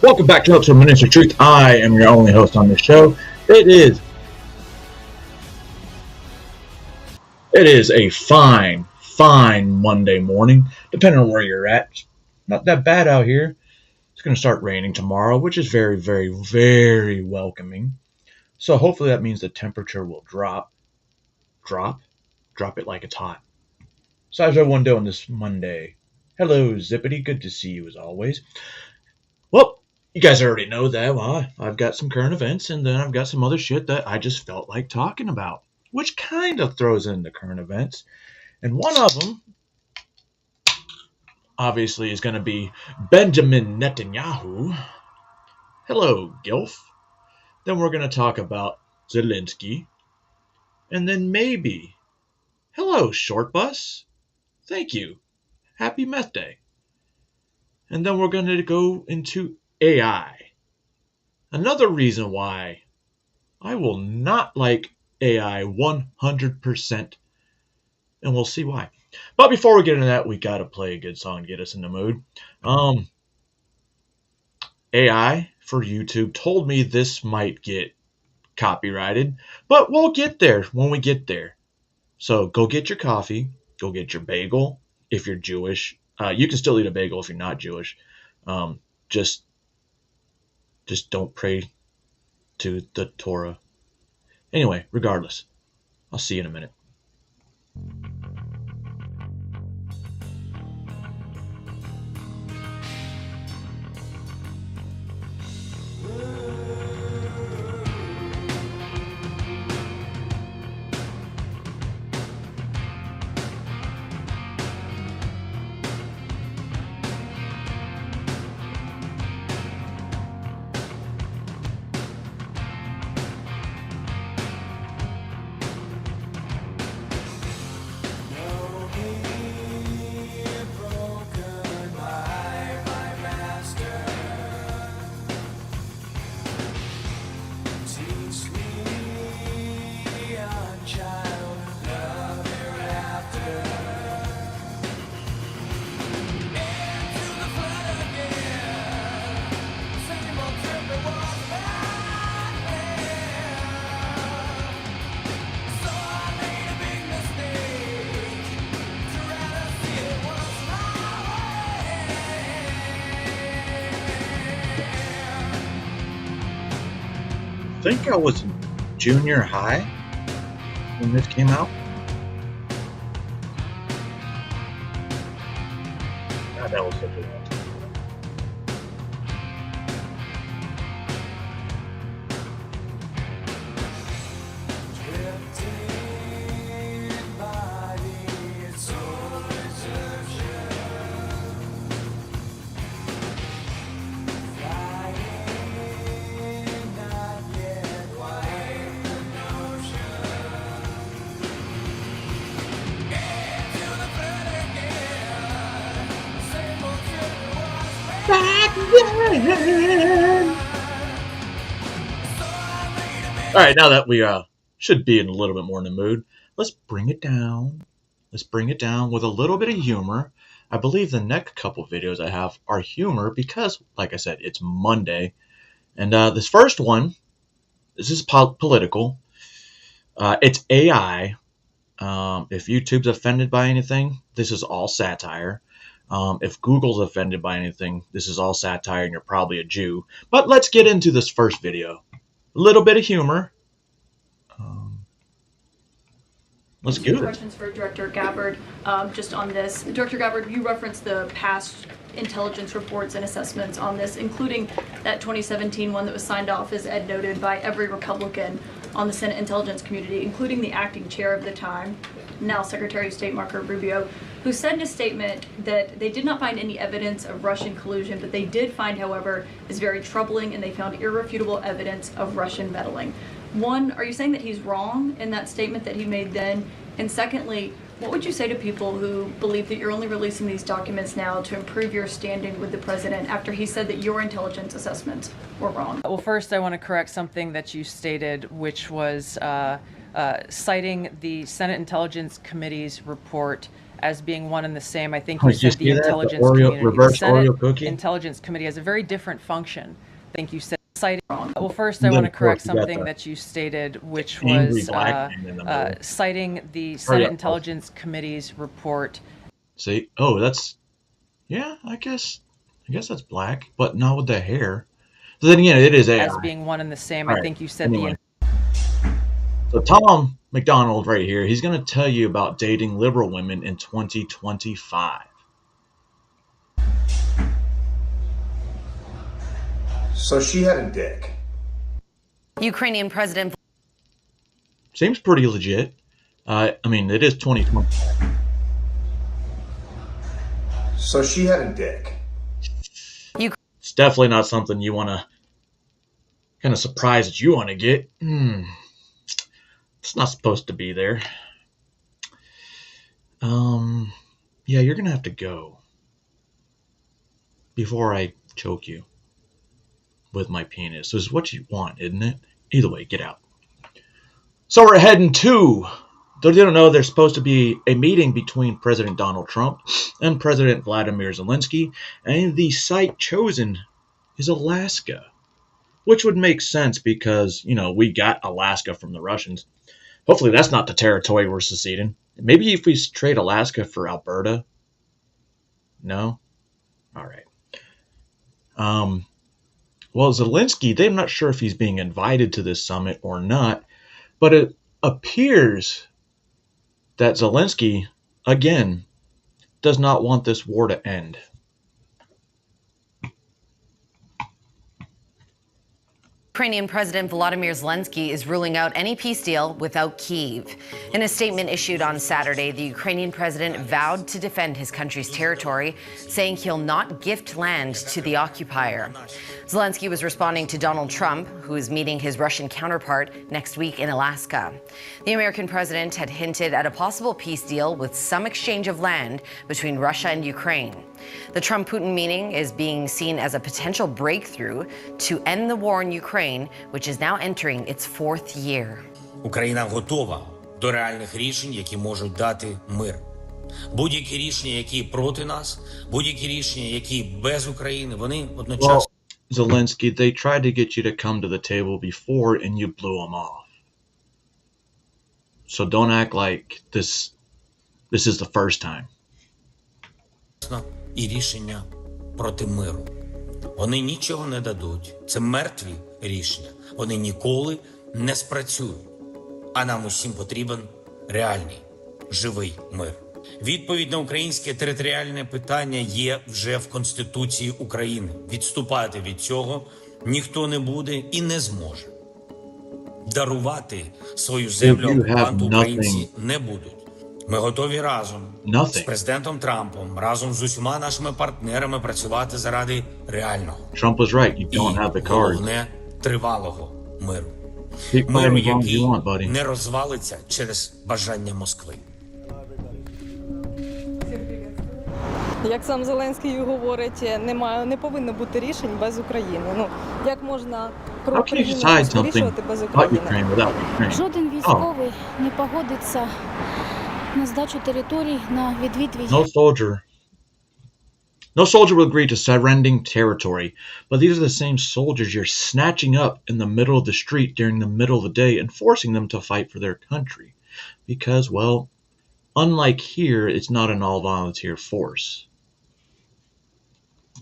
Welcome back to episode of Ministry Truth. I am your only host on this show. It is a fine Monday morning, depending on where you're at. It's not that bad out here. It's going to start raining tomorrow, which is very, very, very welcoming. So hopefully that means the temperature will drop it like it's hot. So how's everyone doing this Monday? Hello, Zippity. Good to see you as always. Well, you guys already know that. Well, I've got some current events, and then I've got some other shit that I just felt like talking about, which kind of throws in the current events. And one of them, obviously, is going to be Benjamin Netanyahu. Hello, Gilf. Then we're going to talk about Zelensky. And then maybe, hello, Short Bus. Thank you. Happy Meth Day. And then we're going to go into AI. Another reason why I will not like AI 100%, and we'll see why. But before we get into that, we got to play a good song to get us in the mood. AI for YouTube told me this might get copyrighted, but we'll get there when we get there. So go get your coffee, go get your bagel if you're Jewish. You can still eat a bagel if you're not Jewish. Just don't pray to the Torah. Anyway, regardless, I'll see you in a minute. I think I was in junior high when this came out. God, that was such a long time. Alright, now that we should be in a little bit more in the mood, let's bring it down. Let's bring it down with a little bit of humor. I believe the next couple videos I have are humor because, like I said, it's Monday. And this first one, this is political. It's AI. If YouTube's offended by anything, this is all satire. If Google's offended by anything, this is all satire and you're probably a Jew. But let's get into this first video. A little bit of humor. Let's get it. Questions for Director Gabbard, just on this. Director Gabbard, you referenced the past intelligence reports and assessments on this, including that 2017 one that was signed off, as Ed noted, by every Republican on the Senate Intelligence Community, including the acting chair of the time, now Secretary of State Marco Rubio, who said in a statement that they did not find any evidence of Russian collusion, but they did find, however, is very troubling, and they found irrefutable evidence of Russian meddling. One, are you saying that he's wrong in that statement that he made then? And secondly, what would you say to people who believe that you're only releasing these documents now to improve your standing with the president after he said that your intelligence assessments were wrong? Well, first I want to correct something that you stated, which was citing the Senate Intelligence Committee's report as being one and the same. I think Oh, you did you said the see that? The Intelligence Oreo, Community. The reverse Senate Oreo cookie? Intelligence Committee has a very different function. I think you said citing. Well, first, I And then, want to of course, correct you got something the that you stated, which angry was black man in the middle. citing the Hurry Senate up, Elf. Intelligence Committee's report. See? Oh, that's, yeah, I guess that's black, but not with the hair. But then again, it is AI. As being one and the same. All I right. think you said Anyway. So Tom McDonald right here, he's going to tell you about dating liberal women in 2025. So she had a dick. Ukrainian President. Seems pretty legit. I mean, it is 2025. So she had a dick. It's definitely not something you want to kind of surprise that you want to get. It's not supposed to be there. Yeah, you're going to have to go before I choke you with my penis. This is what you want, isn't it? Either way, get out. So we're heading to, they don't know there's supposed to be a meeting between President Donald Trump and President Vladimir Zelensky, and the site chosen is Alaska, which would make sense because, we got Alaska from the Russians. Hopefully that's not the territory we're seceding. Maybe if we trade Alaska for Alberta? No? All right. Well, Zelensky, they're not sure if he's being invited to this summit or not, but it appears that Zelensky, again, does not want this war to end. Ukrainian President Volodymyr Zelensky is ruling out any peace deal without Kyiv. In a statement issued on Saturday, the Ukrainian president vowed to defend his country's territory, saying he'll not gift land to the occupier. Zelensky was responding to Donald Trump, who is meeting his Russian counterpart next week in Alaska. The American president had hinted at a possible peace deal with some exchange of land between Russia and Ukraine. The Trump-Putin meeting is being seen as a potential breakthrough to end the war in Ukraine, which is now entering its fourth year. Україна готова до реальних рішень, які можуть дати мир. Будь-які рішення, які проти нас, будь-які рішення, які без України, вони одночасно. Well, Zelensky, they tried to get you to come to the table before and you blew them off. So don't act like this is the first time. І рішення проти миру. Вони нічого не дадуть. Це мертві рішення. Вони ніколи не спрацюють. А нам усім потрібен реальний, живий мир. Відповідь на українське територіальне питання є вже в Конституції України. Відступати від цього ніхто не буде і не зможе. Дарувати свою землю окупанту українці не будуть. Ми готові разом з президентом Трампом, разом з усіма нашими партнерами працювати заради реального Trump was right. You don't have the і, cards. головне, тривалого миру. Keep Миру, playing as long as you який want, buddy. не розвалиться через бажання Москви. Як сам Зеленський говорить, не повинно бути рішень без України. Ну, як можна про How can you Україну decide something вирішувати без about України? Ukraine without Ukraine? Жоден військовий не погодиться на здачу територій, на відвід No soldier will agree to surrendering territory, but these are the same soldiers you're snatching up in the middle of the street during the middle of the day and forcing them to fight for their country. Because, well, unlike here, it's not an all-volunteer force.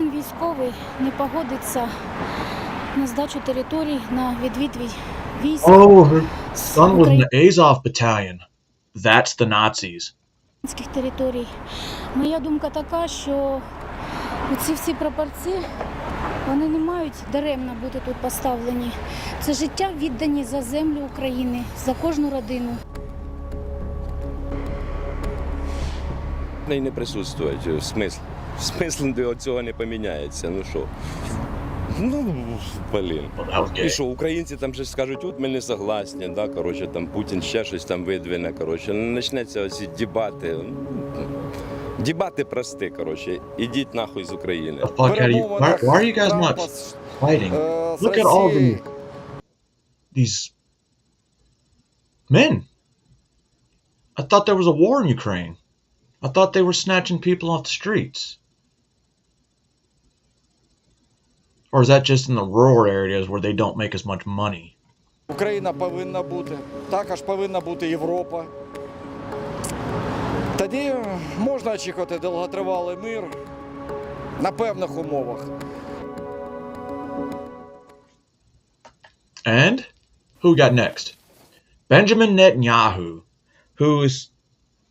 Військовий не погодиться на здачу територій, на відвід військ. Oh, her son was in the Azov battalion. That's the Nazis. Територій. Моя думка така, що ці всі прапорці, вони не мають даремно бути тут поставлені. Це життя віддані за землю України, за кожну родину. І не присутствують. Смисл до цього не поміняється. Ну що? Ну, блін. І що, українці там же скажуть, от ми не согласні, да, коротше, там Путін ще щось там видвине, коротше, почнеться оці дебати. Дебати прості, коротше, ідіть нахуй з України. Why are you guys not fighting? Look at all these men. I thought there was a war in Ukraine. I thought they were snatching people off the streets. Or is that just in the rural areas where they don't make as much money? Україна повинна бути, також повинна бути Європа. Тоді можна очікувати довготривалий мир на певних умовах. And who we got next? Benjamin Netanyahu, who's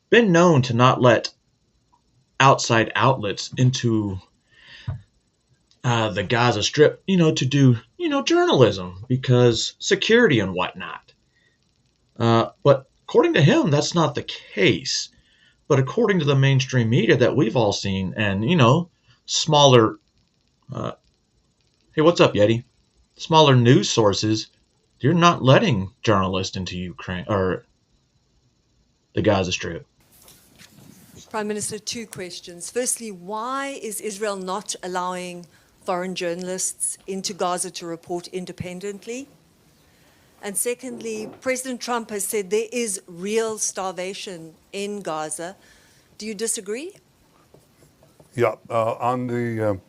been known to not let outside outlets into the Gaza Strip, to do, journalism because security and whatnot. But according to him, that's not the case. But according to the mainstream media that we've all seen and, smaller, hey, what's up, Yeti? Smaller news sources, you're not letting journalists into Ukraine or the Gaza Strip. Prime Minister, two questions. Firstly, why is Israel not allowing foreign journalists into Gaza to report independently? And secondly, President Trump has said there is real starvation in Gaza. Do you disagree? Yeah, on the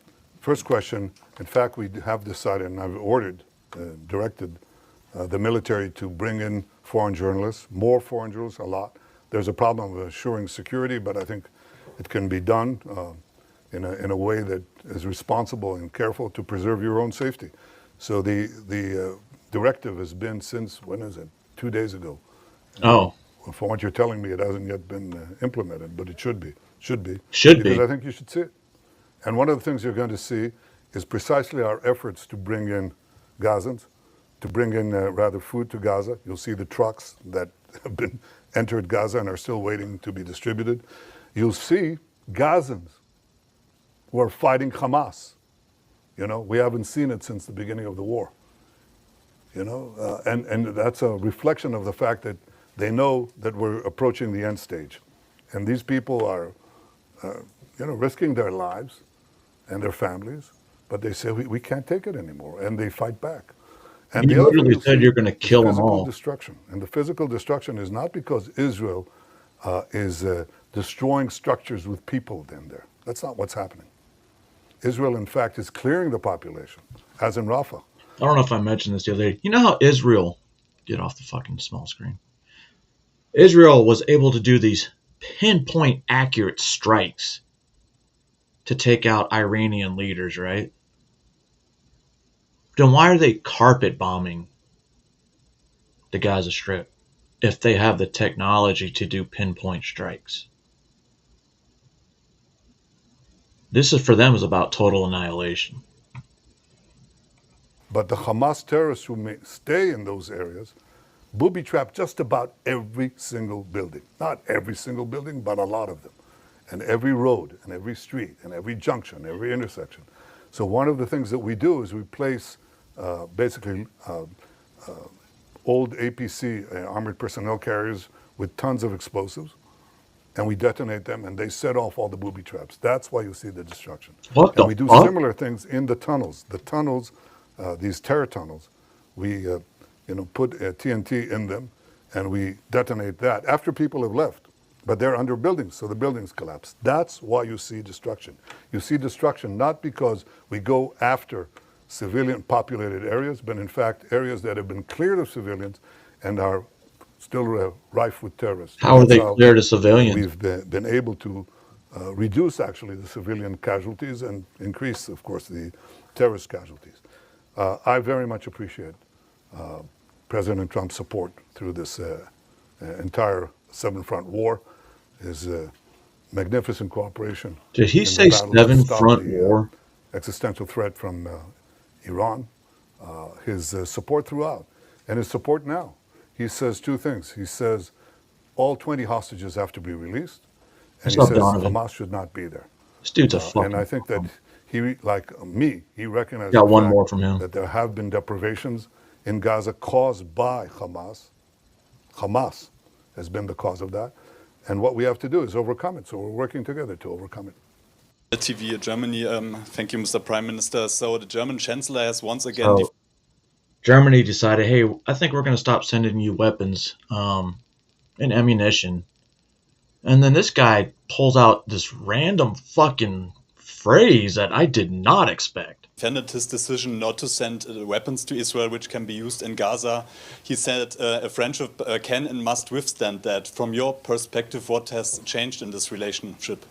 first question, in fact, we have decided, and I've directed the military to bring in foreign journalists, more foreign journalists, a lot. There's a problem of assuring security, but I think it can be done in a way that is responsible and careful to preserve your own safety. So the directive has been since, when is it? 2 days ago. Oh. From what you're telling me, it hasn't yet been implemented, but it should be. Because I think you should see it. And one of the things you're going to see is precisely our efforts to bring in Gazans, to bring in food to Gaza. You'll see the trucks that have been entered Gaza and are still waiting to be distributed. You'll see Gazans who are fighting Hamas. We haven't seen it since the beginning of the war. And that's a reflection of the fact that they know that we're approaching the end stage. And these people are, risking their lives and their families, but they say, we can't take it anymore, and they fight back. And you literally said you're going to kill them all. Destruction. And the physical destruction is not because Israel is destroying structures with people in there. That's not what's happening. Israel, in fact, is clearing the population, as in Rafah. I don't know if I mentioned this the other day. You know how Israel, get off the fucking small screen. Israel was able to do these pinpoint accurate strikes to take out Iranian leaders, right? Then why are they carpet bombing the Gaza Strip if they have the technology to do pinpoint strikes? This is for them is about total annihilation. But the Hamas terrorists who may stay in those areas booby trap just about every single building. Not every single building, but a lot of them. And every road, and every street, and every junction, every intersection. So one of the things that we do is we place old APC, armored personnel carriers, with tons of explosives, and we detonate them, and they set off all the booby traps. That's why you see the destruction. And we do similar things in the tunnels. The tunnels, these terror tunnels, we put TNT in them, and we detonate that after people have left. But they're under buildings, so the buildings collapse. That's why you see destruction. You see destruction not because we go after civilian populated areas, but in fact areas that have been cleared of civilians and are still rife with terrorists. How are they cleared of civilians? We've been able to reduce actually the civilian casualties and increase, of course, the terrorist casualties. I very much appreciate President Trump's support through this entire seven-front war, his magnificent cooperation. Did he say seven-front war? Existential threat from Iran, his support throughout, and his support now. He says two things. He says all 20 hostages have to be released, and he says Hamas should not be there. This dude's a fucking. And I think that he, like me, he recognizes got one more from him. That there have been deprivations in Gaza caused by Hamas. Hamas has been the cause of that. And what we have to do is overcome it. So we're working together to overcome it. TV Germany, thank you, Mr. Prime Minister. So the German Chancellor has once again... Germany decided, hey, I think we're going to stop sending you weapons and ammunition And then this guy pulls out this random fucking phrase that I did not expect. Defended his decision not to send weapons to Israel, which can be used in Gaza. He said a friendship can and must withstand that. From your perspective, what has changed in this relationship?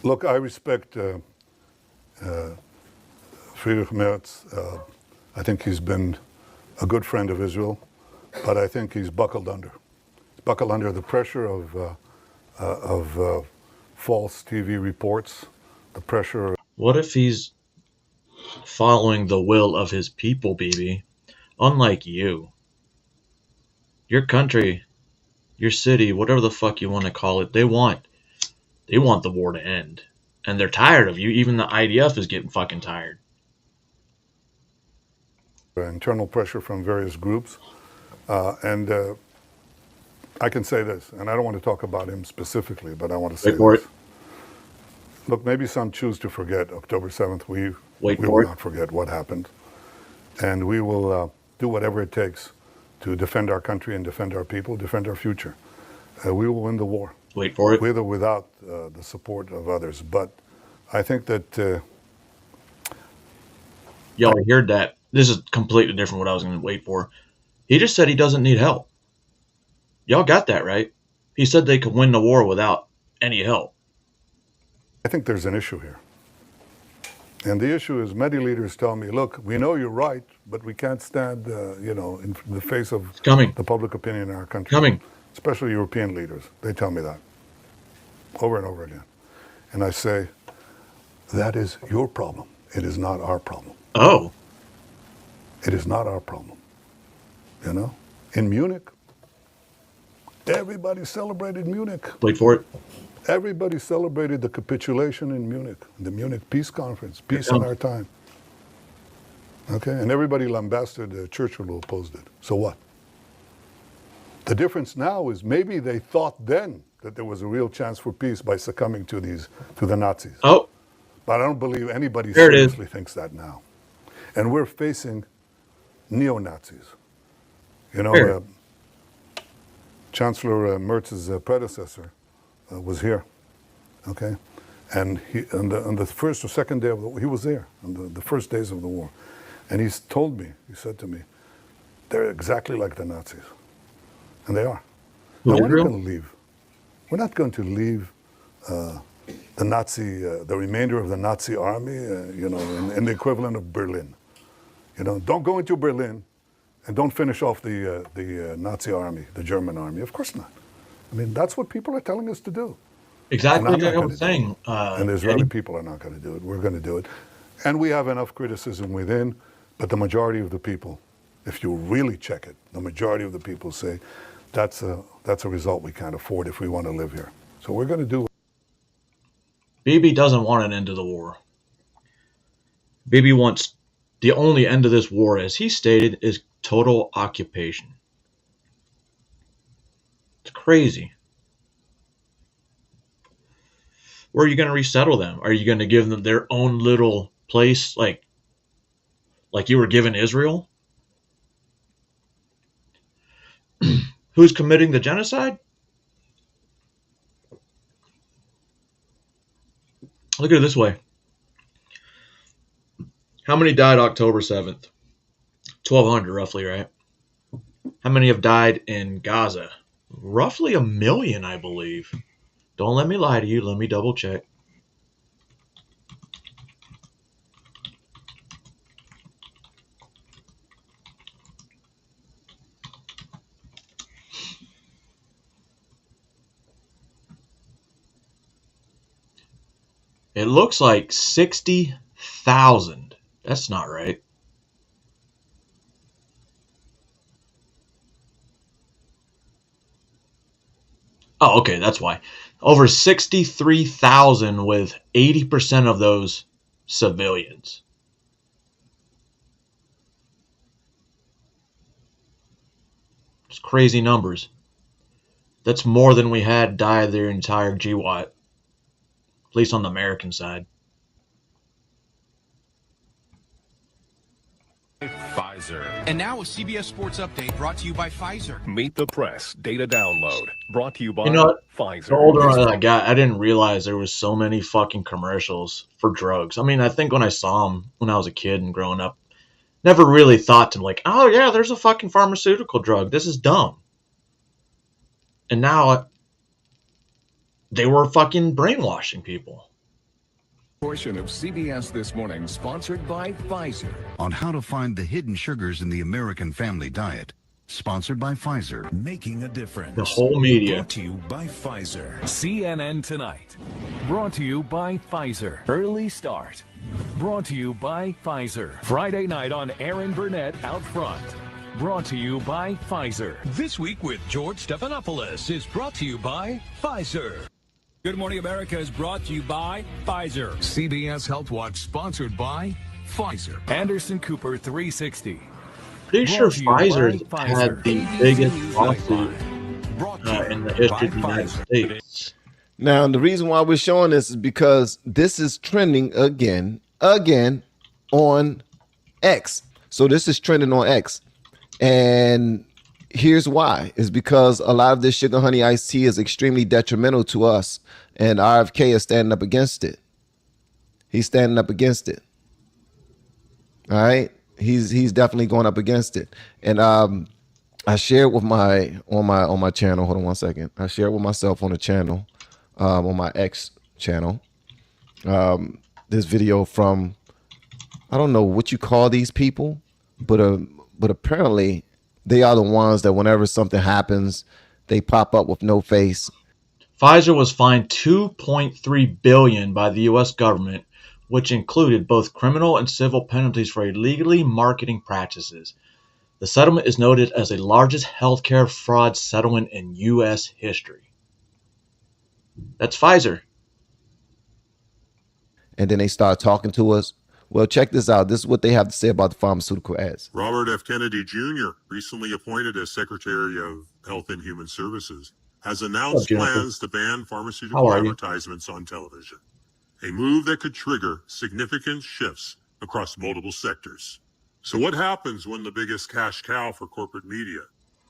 Look, I respect Friedrich Merz. I think he's been a good friend of Israel, but I think he's buckled under. He's buckled under the pressure of false TV reports, the pressure. What if he's following the will of his people, BB? Unlike you. Your country, your city, whatever the fuck you want to call it, they want the war to end. And they're tired of you. Even the IDF is getting fucking tired. Internal pressure from various groups. And I can say this, and I don't want to talk about him specifically, but I want to say this. Look, maybe some choose to forget October 7th. We will not forget what happened. And we will do whatever it takes to defend our country and defend our people, defend our future. We will win the war. Wait for it. With or without the support of others. But I think that... Y'all heard that. This is completely different what I was going to wait for. He just said he doesn't need help. Y'all got that, right? He said they could win the war without any help. I think there's an issue here. And the issue is many leaders tell me, look, we know you're right, but we can't stand, in the face of the public opinion in our country. Especially European leaders. They tell me that over and over again. And I say, that is your problem. It is not our problem. Oh. It is not our problem. You know? In Munich, everybody celebrated Munich. Wait for it. Everybody celebrated the capitulation in Munich, the Munich Peace Conference, peace in our time. Okay? And everybody lambasted Churchill who opposed it. So what? The difference now is maybe they thought then that there was a real chance for peace by succumbing to the Nazis. Oh. But I don't believe anybody seriously thinks that now. And we're facing neo-Nazis. You know, Chancellor Merz's predecessor was here, okay? And he, on the first or second day of the war, he was there, on the first days of the war. And he told me, he said to me, they're exactly like the Nazis. And they are. Now, we're not going to leave. We're not going to leave the Nazi, the remainder of the Nazi army, in the equivalent of Berlin. You know, don't go into Berlin and don't finish off the Nazi army, the German army. Of course not. I mean, that's what people are telling us to do. Exactly what I was saying. And the Israeli people are not going to do it. We're going to do it. And we have enough criticism within, but the majority of the people, if you really check it, the majority of the people say, that's a result we can't afford if we want to live here. So we're going to do it. Bibi doesn't want an end to the war. Bibi wants the only end of this war, as he stated, is total occupation. It's crazy. Where are you going to resettle them? Are you going to give them their own little place, like you were given Israel? Who's committing the genocide? Look at it this way. How many died October 7th? 1,200 roughly, right? How many have died in Gaza? Roughly 1 million, I believe. Don't let me lie to you. Let me double check. It looks like 60,000. That's not right. Oh, okay, that's why. Over 63,000 with 80% of those civilians. It's crazy numbers. That's more than we had die their entire GWAT. At least on the American side. Pfizer. Pfizer. And now a CBS Sports Update brought to you by Pfizer. Meet the Press Data Download brought to you by You know what? Pfizer. The older I got, I didn't realize there was so many fucking commercials for drugs. I mean, I think when I saw them when I was a kid and growing up, never really thought to like, oh yeah, there's a fucking pharmaceutical drug. This is dumb. And now they were fucking brainwashing people. Portion of CBS This Morning sponsored by Pfizer. On how to find the hidden sugars in the American family diet. Sponsored by Pfizer. Making a difference. The whole media. Brought to you by Pfizer. CNN Tonight. Brought to you by Pfizer. Early Start. Brought to you by Pfizer. Friday night on Aaron Burnett Out Front. Brought to you by Pfizer. This Week with George Stephanopoulos is brought to you by Pfizer. Good Morning America is brought to you by Pfizer. CBS Health Watch sponsored by Pfizer. Anderson Cooper 360. Pretty sure Pfizer had the biggest lawsuit in the history of the United States. Now, the reason why we're showing this is because this is trending again on X. So this is trending on X. And here's why. Is because a lot of this sugar honey iced tea is extremely detrimental to us. And RFK is standing up against it. He's standing up against it. All right. He's definitely going up against it. And I shared with on my channel. Hold on one second. I shared with myself on the channel, on my X channel, this video from, I don't know what you call these people, but apparently they are the ones that whenever something happens, they pop up with no face. Pfizer was fined $2.3 billion by the U.S. government, which included both criminal and civil penalties for illegally marketing practices. The settlement is noted as the largest healthcare fraud settlement in U.S. history. That's Pfizer. And then they start talking to us. Well, check this out. This is what they have to say about the pharmaceutical ads. Robert F. Kennedy Jr., recently appointed as Secretary of Health and Human Services, has announced plans to ban pharmaceutical advertisements on television, a move that could trigger significant shifts across multiple sectors. So what happens when the biggest cash cow for corporate media,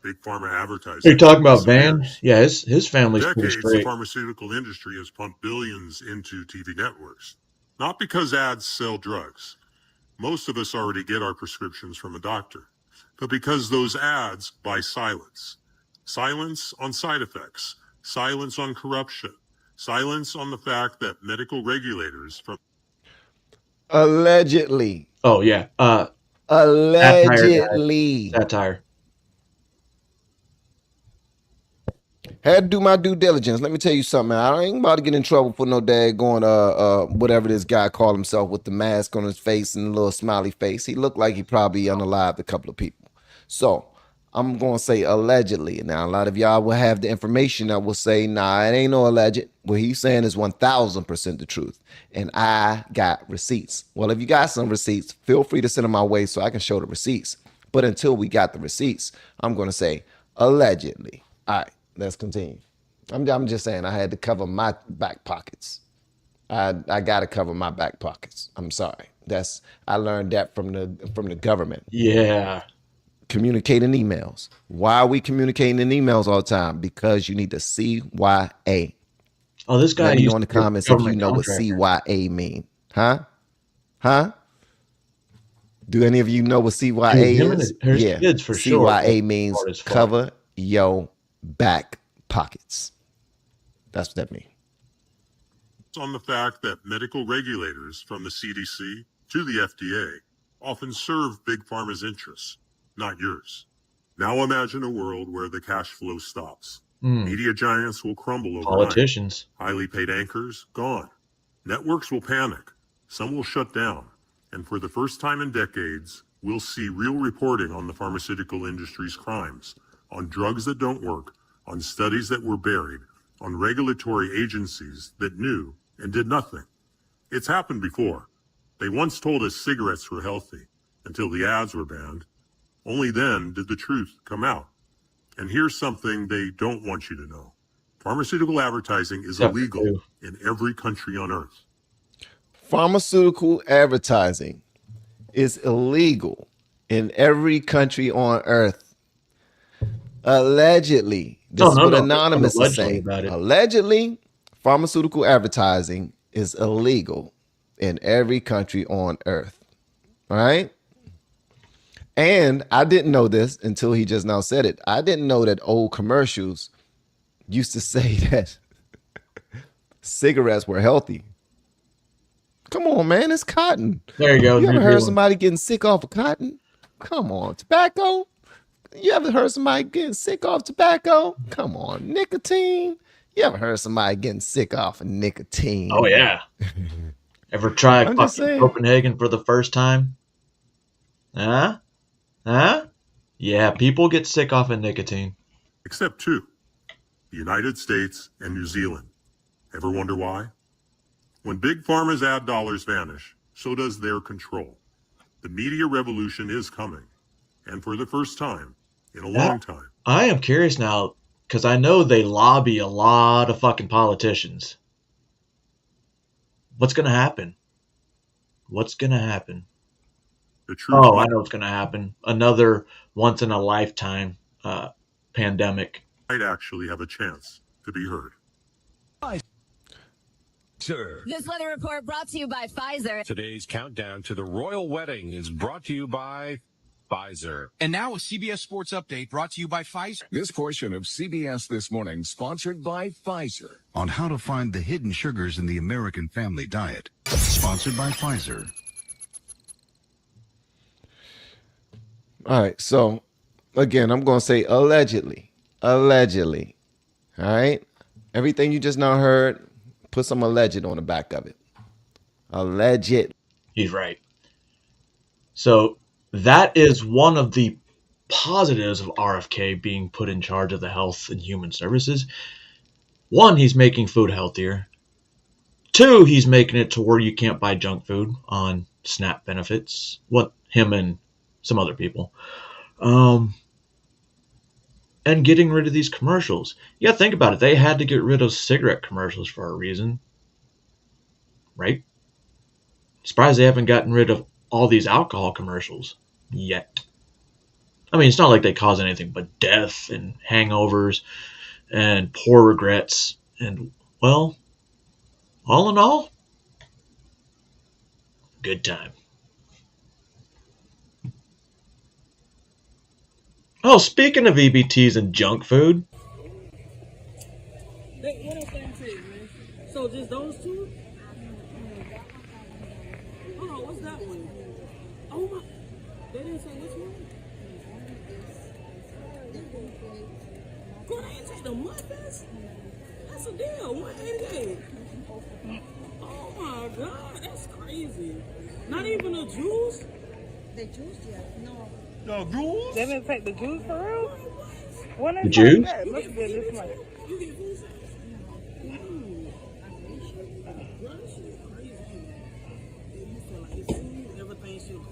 big pharma advertising? Are you talking about Van? Yeah, his family's pretty decades, straight. the pharmaceutical industry has pumped billions into TV networks. Not because ads sell drugs. Most of us already get our prescriptions from a doctor. But because those ads buy silence. Silence on side effects. Silence on corruption. Silence on the fact that medical regulators from... Allegedly. Oh, yeah. Allegedly. Satire. Had to do my due diligence. Let me tell you something, man. I ain't about to get in trouble for no daggone whatever this guy called himself with the mask on his face and the little smiley face. He looked like he probably unalived a couple of people. So I'm gonna say allegedly. Now a lot of y'all will have the information that will say, nah, it ain't no alleged. What he's saying is 1000% the truth. And I got receipts. Well, if you got some receipts, feel free to send them my way so I can show the receipts. But until we got the receipts, I'm gonna say allegedly. All right. Let's continue. I'm just saying I had to cover my back pockets. I got to cover my back pockets. I'm sorry. I learned that from the government. Yeah. Communicating emails. Why are we communicating in emails all the time? Because you need the CYA. Oh, this guy. Let me know in the comments if you know what CYA mean. Huh? Do any of you know what CYA is? Yeah. Kids for CYA means cover your back pockets. That's what that means. It's on the fact that medical regulators from the CDC to the FDA often serve big pharma's interests, not yours. Now imagine a world where the cash flow stops. Media giants will crumble overnight. Politicians. Highly paid anchors, gone. Networks will panic. Some will shut down. And for the first time in decades, we'll see real reporting on the pharmaceutical industry's crimes, on drugs that don't work, on studies that were buried, on regulatory agencies that knew and did nothing. It's happened before. They once told us cigarettes were healthy until the ads were banned. Only then did the truth come out. And here's something they don't want you to know. Pharmaceutical advertising is illegal in every country on earth. Pharmaceutical advertising is illegal in every country on earth. Allegedly, this is what There's Anonymous is allegedly saying. about it. Allegedly, pharmaceutical advertising is illegal in every country on earth. All right. And I didn't know this until he just now said it. I didn't know that old commercials used to say that cigarettes were healthy. Come on, man, it's cotton. There you go. You ever New heard Zealand. somebody getting sick off of cotton? Come on, tobacco. You ever heard somebody getting sick off tobacco? Come on, nicotine. You ever heard somebody getting sick off of nicotine? Oh yeah. Ever try I'm just saying. Copenhagen for the first time? Huh? Yeah, people get sick off of nicotine. Except two, the United States and New Zealand. Ever wonder why? When big pharma's ad dollars vanish, so does their control. The media revolution is coming, and for the first time in a long time. I am curious now, because I know they lobby a lot of fucking politicians. What's going to happen? What's going to happen? The truth I know what's going to happen. Another once-in-a-lifetime pandemic. Might actually have a chance to be heard. Sir. This weather report brought to you by Pfizer. Today's countdown to the royal wedding is brought to you by Pfizer. And now a CBS Sports Update brought to you by Pfizer. This portion of CBS This Morning sponsored by Pfizer. On how to find the hidden sugars in the American family diet. Sponsored by Pfizer. All right, so again, I'm going to say allegedly. Allegedly. All right? Everything you just now heard, put some alleged on the back of it. Alleged. He's right. So that is one of the positives of RFK being put in charge of the Health and Human Services. One, he's making food healthier. Two, he's making it to where you can't buy junk food on SNAP benefits. What him and some other people. And getting rid of these commercials. Yeah, think about it. They had to get rid of cigarette commercials for a reason. Right? Surprised they haven't gotten rid of all these alcohol commercials yet. I mean, it's not like they cause anything but death and hangovers and poor regrets. And, well, all in all, good time. Oh, speaking of EBTs and junk food. What else they say, man? So just those two? Hold on, what's that one? Oh my, they didn't say which one? Girl, they didn't take the muffins? That's a deal, 188. Oh my God, that's crazy. Not even a juice? The juice, yeah. No. No juice? They didn't take the juice for real? When they The juice? that, it must have been this much. You get food stamps? Girl, this shit is crazy. You feel like it's food, everything sugar.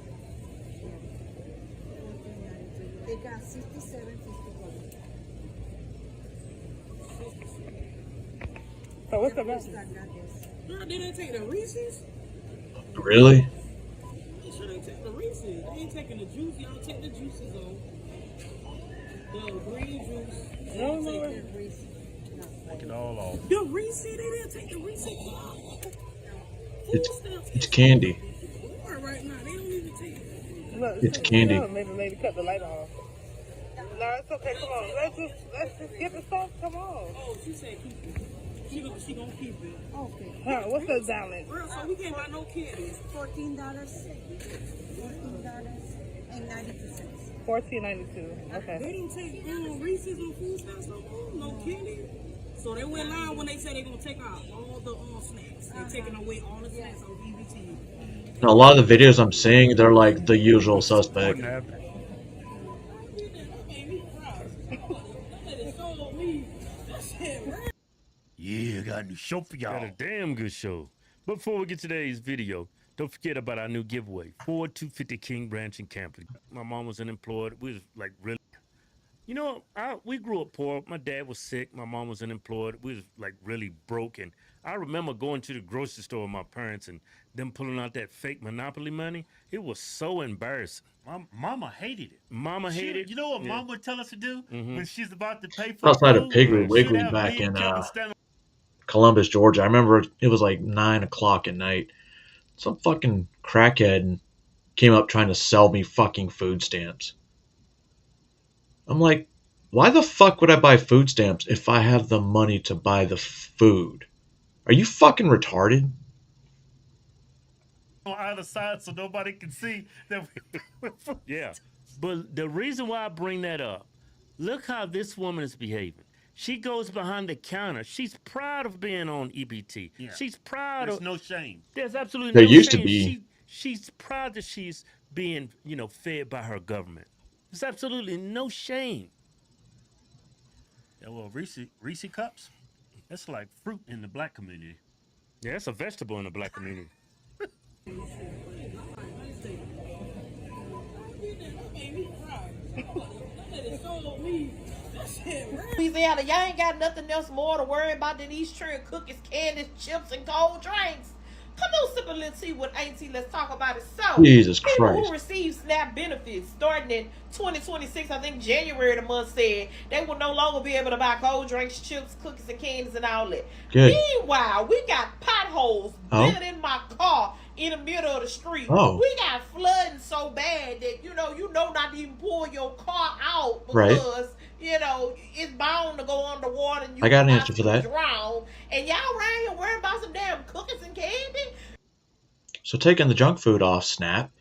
They got 67.54. So what's the best? Girl, they didn't take the Reese's? Really? They sure they take the Reese's. They ain't taking the juice. Y'all take the juices on. The green juice. No. Take it all off. The Reese's, they didn't take the Reese's off. It's candy. Right now, they don't even take it. Look, It's candy. Maybe the lady cut the light off. No, it's okay. Come on. Let's just get the stuff. Come on. Oh, she said keep it. She gonna keep it. Okay. Huh, what's the balance? Girl, so we can't buy no candies. $14. $14.92. $14.92. Okay. They didn't take Reese's or food stamps no more. No candy. So they went live when they said they're gonna take out all the snacks. They're taking away all the snacks on EBT. Now, a lot of the videos I'm seeing, they're like the usual suspect. Yeah, I got a new show for y'all. Got a damn good show. But before we get to today's video, don't forget about our new giveaway, Ford 250 King Ranch and Camper. My mom was unemployed. We was like really, we grew up poor. My dad was sick. My mom was unemployed. We was like really broke. And I remember going to the grocery store with my parents and them pulling out that fake monopoly money, it was so embarrassing. Mama hated it. Mama hated it. You know what Mama would tell us to do when she's about to pay for Outside of food? Piggly She'd Wiggly have back me and in Kevin stand Columbus, Georgia. I remember it was like 9 o'clock at night. Some fucking crackhead came up trying to sell me fucking food stamps. I'm like, why the fuck would I buy food stamps if I have the money to buy the food? Are you fucking retarded? on either side so nobody can see that we Yeah. But the reason why I bring that up, look how this woman is behaving. She goes behind the counter. She's proud of being on EBT. Yeah. She's proud There's of. no shame. There's absolutely There no used to shame. be. She's proud that she's being, fed by her government. There's absolutely no shame. Yeah, well, Reese cups, that's like fruit in the black community. Yeah, it's a vegetable in the black community. Louisiana, y'all ain't got nothing else more to worry about than these churn cookies, candies, chips, and cold drinks. Come on, sip a little tea with Auntie. Let's talk about it. So, Jesus people Christ. who receive SNAP benefits starting in 2026, I think January the month said they will no longer be able to buy cold drinks, chips, cookies, and candies and all that. Good. Meanwhile, we got potholes built in my car in the middle of the street. Oh. We got flooding so bad that you know not to even pull your car out Right. because it's bound to go underwater and you I got an can answer for that. drown. And y'all around here worrying about some damn cookies and candy? So taking the junk food off SNAP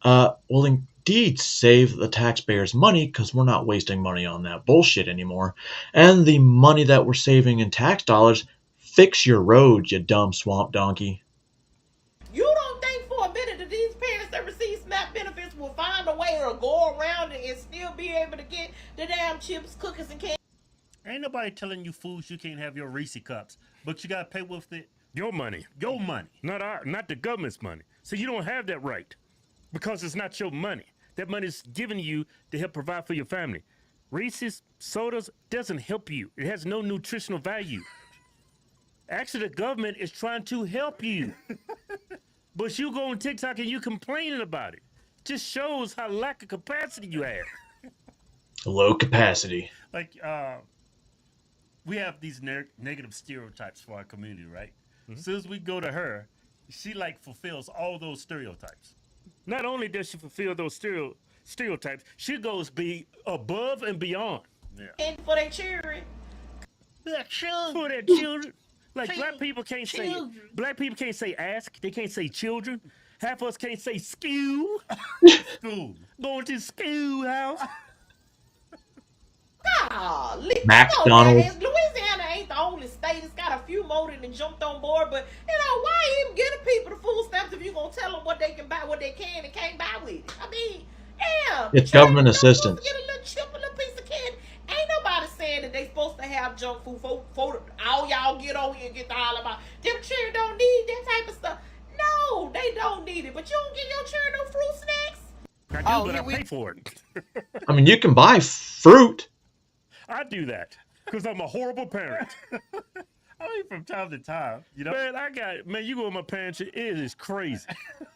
will indeed save the taxpayers money because we're not wasting money on that bullshit anymore. And the money that we're saving in tax dollars, fix your roads, you dumb swamp donkey. You don't think for a minute that these parents that receive SNAP benefits will find a way to go around it and still be able to get the damn chips, cookies, and candy? Ain't nobody telling you fools you can't have your Reese cups, but you gotta pay with it. Your money. Your money. Not the government's money. So you don't have that right because it's not your money. That money is given you to help provide for your family. Reese's sodas doesn't help you. It has no nutritional value. Actually, the government is trying to help you. But you go on TikTok and you complaining about it. Just shows how lack of capacity you have. Low capacity. Like, we have these negative stereotypes for our community, right? As soon as we go to her, she fulfills all those stereotypes. Not only does she fulfill those stereotypes, she goes above and beyond. Yeah. And for their children. For their children. Like black people can't say ask, they can't say children. Half of us can't say school. School. Going to schoolhouse. McDonald's. Louisiana ain't the only state. It's got a few more that jumped on board, but why even giving people the food stamps if you gonna tell them what they can buy, what they can and can't buy with it? I mean, damn. It's government assistance. Get a little chip, a little piece of candy. Ain't nobody saying that they supposed to have junk food for all y'all get on here and get all about. Them children don't need that type of stuff. No, they don't need it. But you don't give your children no fruit snacks. I do, but I pay for it. I mean, you can buy fruit. I do that because I'm a horrible parent. I mean, from time to time, Man, you go in my pantry, it is crazy.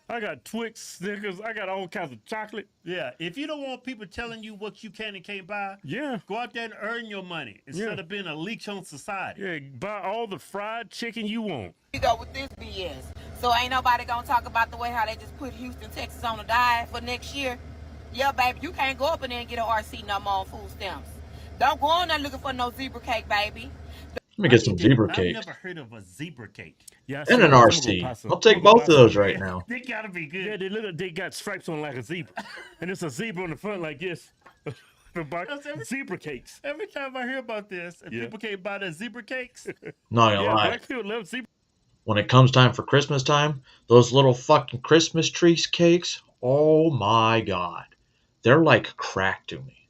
I got Twix, Snickers, I got all kinds of chocolate. Yeah, if you don't want people telling you what you can and can't buy, go out there and earn your money instead of being a leech on society. Yeah, buy all the fried chicken you want. You go with this BS. So ain't nobody gonna talk about the way how they just put Houston, Texas on the diet for next year. Yeah, baby, you can't go up in there and get an RC no more on food stamps. Don't go on there looking for no zebra cake, baby. Let me get some zebra I've cakes. never heard of a zebra cake. Yeah, And an RC. I'll take both of those right now. They gotta be good. Yeah, they got stripes on like a zebra. And it's a zebra on the front like this. Zebra cakes. Every time I hear about this, and people can't buy the zebra cakes. Not gonna lie. Black people love zebra. When it comes time for Christmas time, those little fucking Christmas tree cakes, oh my god. They're like crack to me.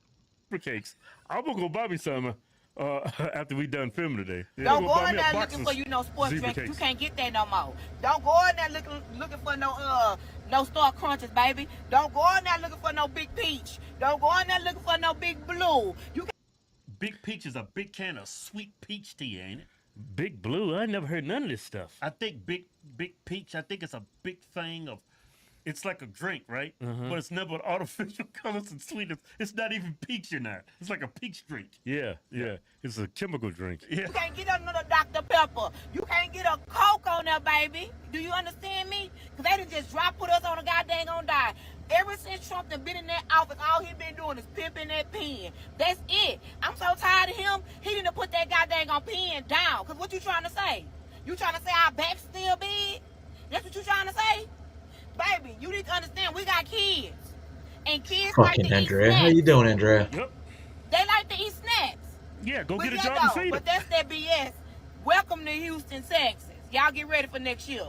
Zebra cakes. I'm gonna go buy me some after we done filming today. Don't go in there looking for sports drinks. You can't get that no more. Don't go in there looking for no Star Crunches, baby. Don't go in there looking for no Big Peach. Don't go in there looking for no Big Blue. Big Peach is a big can of sweet peach tea, ain't it? Big Blue. I never heard none of this stuff. I think Big Peach. I think it's a big thing of. It's like a drink, right? But it's never artificial colors and sweetness. It's not even peach in there. It's like a peach drink. Yeah. It's a chemical drink. Yeah. You can't get another Dr. Pepper. You can't get a Coke on there, baby. Do you understand me? Because they done just put us on a goddamn on die. Ever since Trump done been in that office, all he been doing is pimping that pen. That's it. I'm so tired of him. He didn't put that goddamn pen down. Because what you trying to say? You trying to say our back's still big? That's what you trying to say? Baby, you need to understand we got kids. And kids like Fucking to Andrea. eat How snacks. you doing, Andrea? Yep. They like to eat snacks. Yeah, go get a yeah, job and feed But them. that's that BS. Welcome to Houston, Texas. Y'all get ready for next year.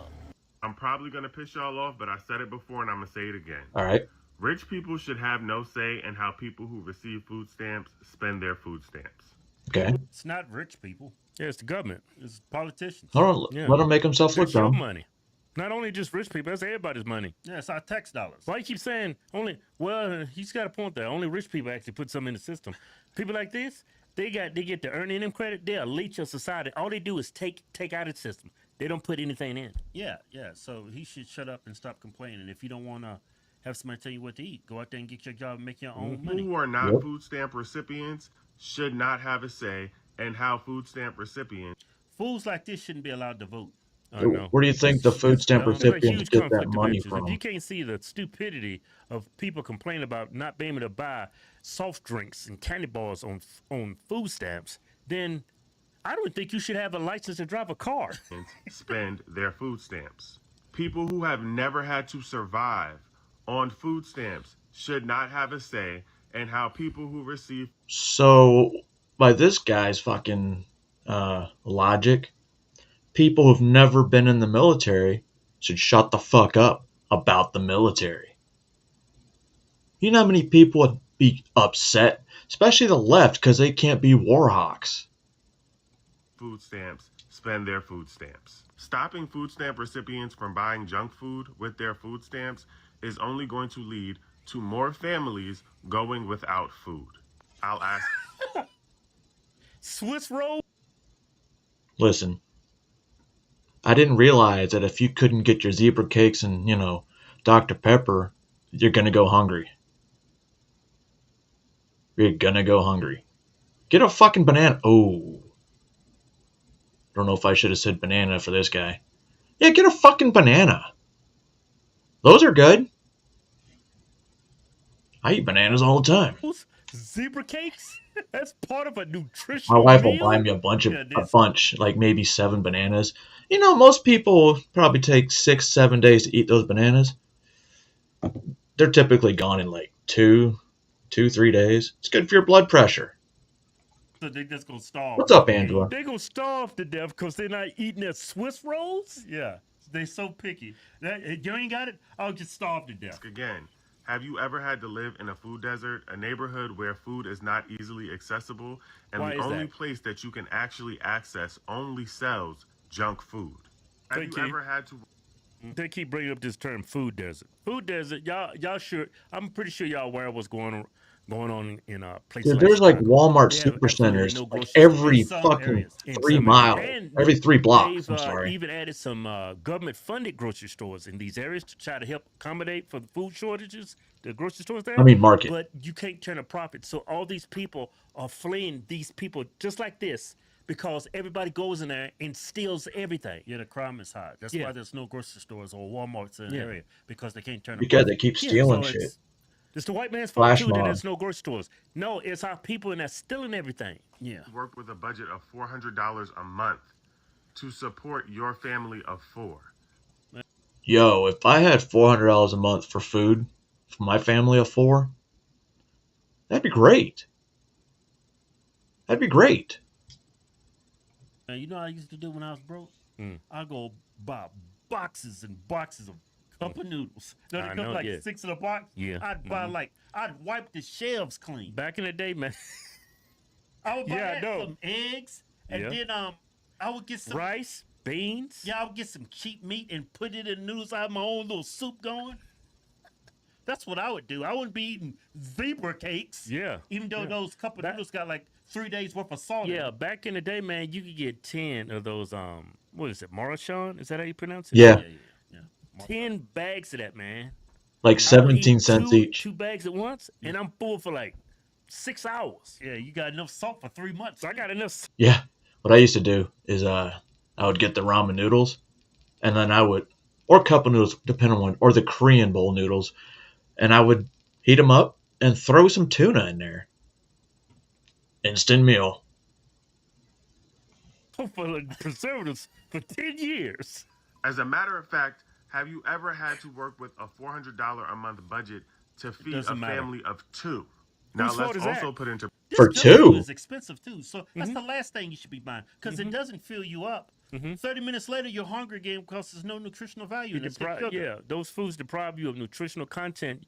I'm probably going to piss y'all off, but I said it before and I'm going to say it again. All right. Rich people should have no say in how people who receive food stamps spend their food stamps. Okay. It's not rich people. Yeah, it's the government. It's politicians. Hold on. Let him make himself look That's your dumb. money. Not only just rich people, that's everybody's money. Yeah, it's our tax dollars. Why you keep saying only? Well, he's got a point there. Only rich people actually put something in the system. People like this, they get the earning them credit. They'll leech your society. All they do is take out of the system. They don't put anything in. Yeah. So he should shut up and stop complaining. If you don't want to have somebody tell you what to eat, go out there and get your job and make your own money. People who are not food stamp recipients should not have a say in how food stamp recipients. Fools like this shouldn't be allowed to vote. Where do you think the food stamp There's a recipients huge get that conflict of money interest. from? If you can't see the stupidity of people complaining about not being able to buy soft drinks and candy bars on food stamps, then I don't think you should have a license to drive a car. Spend their food stamps. People who have never had to survive on food stamps should not have a say in how people who receive. So, by this guy's fucking logic, people who've never been in the military should shut the fuck up about the military. You know how many people would be upset, especially the left, because they can't be war hawks. Food stamps spend their food stamps. Stopping food stamp recipients from buying junk food with their food stamps is only going to lead to more families going without food. I'll ask. Swiss roll? Listen, I didn't realize that if you couldn't get your zebra cakes and, Dr. Pepper, you're going to go hungry. You're going to go hungry. Get a fucking banana. Oh. Don't know if I should have said banana for this guy. Yeah, get a fucking banana. Those are good. I eat bananas all the time. Zebra cakes? That's part of a My nutritional wife will meal? buy me a bunch, like maybe 7 bananas. Most people probably take 6-7 days to eat those bananas. They're typically gone in like 2-3 days. It's good for your blood pressure. So they just gonna starve. What's up, Angela? They're going to starve to death because they're not eating their Swiss rolls? Yeah, they so picky. You ain't got it? I'll just starve to death. Again, have you ever had to live in a food desert, a neighborhood where food is not easily accessible, and Why the is only that? place that you can actually access only sells junk food? Have you ever had to? They keep bringing up this term food desert. Food desert, y'all sure, I'm pretty sure y'all aware of what's going on in places Dude, there's like Chicago. Walmart They have supercenters absolutely no like grocery stores every in some fucking areas, in 3 some miles, areas. And every 3 blocks. They've I'm sorry. even added some government-funded grocery stores in these areas to try to help accommodate for the food shortages, the grocery stores there. Market. But you can't turn a profit. So all these people are fleeing these people just like this because everybody goes in there and steals everything. Yeah, the crime is high. That's why there's no grocery stores or Walmarts in the area, because they can't turn a Because profit. they keep stealing shit. It's the white man's fault Flash too that mob. there's no grocery stores. No, it's our people and they're stealing everything. Yeah. Work with a budget of $400 a month to support your family of 4. Yo, if I had $400 a month for food for my family of 4, that'd be great. That'd be great. You know what I used to do when I was broke? I go buy boxes and boxes of cup of noodles. They I come know, like yeah. 6 in a box. Yeah. I'd buy I'd wipe the shelves clean. Back in the day, man. I would buy Yeah, I that, know. some eggs, and Yeah. then I would get some rice, beans. Yeah, I would get some cheap meat and put it in noodles. I have my own little soup going. That's what I would do. I wouldn't be eating zebra cakes. Yeah. Even though those cup of noodles got like 3 days worth of salt in Yeah, it. back in the day, man, you could get 10 of those, what is it, Maruchan? Is that how you pronounce it? Yeah. 10 bags of that, man. Like I would eat 17 cents each. two bags at once, and I'm full for like 6 hours. Yeah, you got enough salt for 3 months. I got enough. Yeah. What I used to do is I would get the ramen noodles, and then I would, or cup of noodles, depending on, or the Korean bowl noodles, and I would heat them up and throw some tuna in there. Instant meal. For like preservatives for 10 years. As a matter of fact, have you ever had to work with a $400 a month budget to feed a doesn't matter. family of 2? Now Whose fault let's is that? also put into For This junk food 2? is expensive too. So that's the last thing you should be buying because it doesn't fill you up. 30 minutes later, you're hungry again because there's no nutritional value in it. Yeah, those foods deprive you of nutritional content.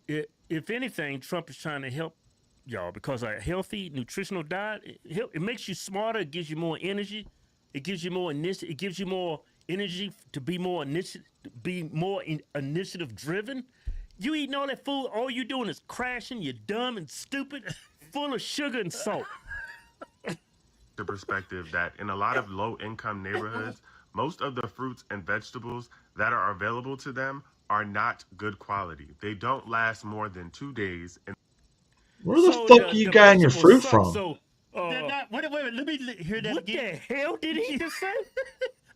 If anything, Trump is trying to help y'all because a healthy nutritional diet, it makes you smarter. It gives you more energy. It gives you more initiative. It gives you more energy to be more initiative driven. You eating all that food, all you doing is crashing. You're dumb and stupid, full of sugar and salt. the perspective that in a lot of low-income neighborhoods, most of the fruits and vegetables that are available to them are not good quality. They don't last more than 2 days. And where the fuck are you getting your fruit from? They're not, wait, let me hear that again. What the hell did he just say?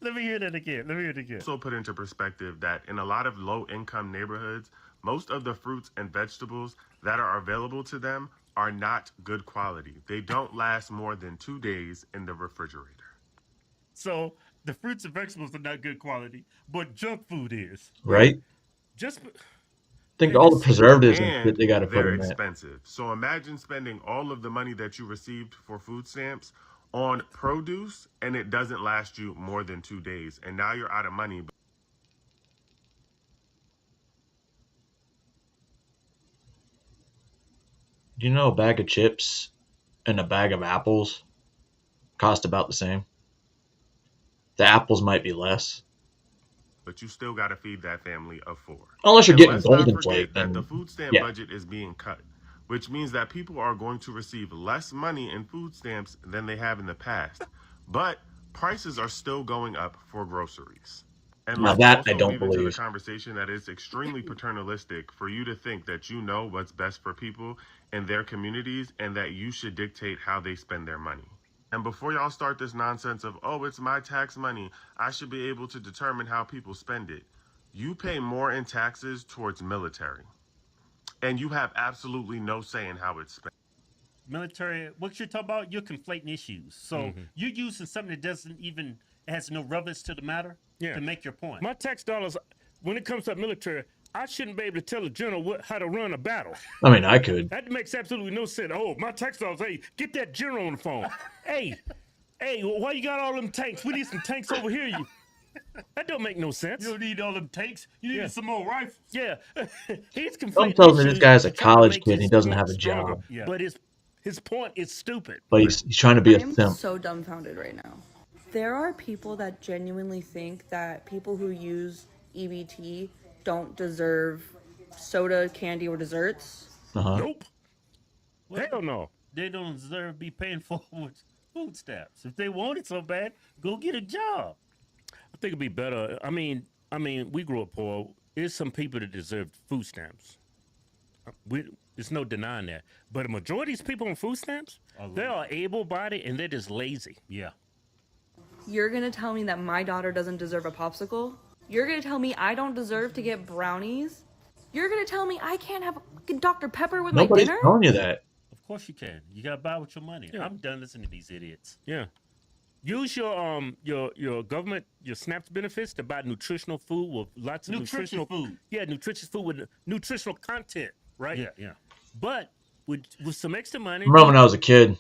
Let me hear that again. Also put into perspective that in a lot of low-income neighborhoods, most of the fruits and vegetables that are available to them are not good quality. They don't last more than 2 days in the refrigerator. So the fruits and vegetables are not good quality, but junk food is. Right? Just think all the preservatives and shit they got to put they're in that. expensive. So imagine spending all of the money that you received for food stamps on produce, and it doesn't last you more than 2 days, and now you're out of money. Do you know a bag of chips and a bag of apples cost about the same? The apples might be less. But you still got to feed that family of 4. Unless you're and getting let's not Golden forget Plate, that then the food stamp yeah. budget is being cut, which means that people are going to receive less money in food stamps than they have in the past. But prices are still going up for groceries. And Now let's that also I don't leave into the believe. conversation that it's extremely paternalistic for you to think that you know what's best for people in their communities and that you should dictate how they spend their money. And before y'all start this nonsense of, oh, it's my tax money, I should be able to determine how people spend it. You pay more in taxes towards military, and you have absolutely no say in how it's spent. Military, what you're talking about, you're conflating issues. So you're using something that doesn't even, has no relevance to the matter to make your point. My tax dollars, when it comes to military, I shouldn't be able to tell a general how to run a battle. I mean, I could. That makes absolutely no sense. Oh, my tax dollars, hey, get that general on the phone. hey, why you got all them tanks? We need some tanks over here. That don't make no sense. You don't need all them tanks. You need some more rifles. Yeah. He's conflating. Someone tells me this guy's a college kid and he doesn't have a job. Yeah. But his point is stupid. But he's trying to be a I'm simp. so dumbfounded right now. There are people that genuinely think that people who use EBT don't deserve soda, candy, or desserts. Nope. Well, hell no. They don't deserve to be paying for food stamps. If they want it so bad, go get a job. I think it'd be better. I mean, we grew up poor. There's some people that deserve food stamps. There's no denying that. But a majority of these people on food stamps, they are able-bodied and they're just lazy. Yeah. You're gonna tell me that my daughter doesn't deserve a popsicle? You're gonna tell me I don't deserve to get brownies? You're gonna tell me I can't have Dr. Pepper with Nobody's my dinner? telling you that. Of course you can. You gotta buy with your money. Yeah. I'm done listening to these idiots. Yeah. Use your government, your SNAP benefits to buy nutritional food with lots of nutritional food. Yeah, nutritious food with nutritional content, right? Yeah. But with some extra money. Remember when I was a kid,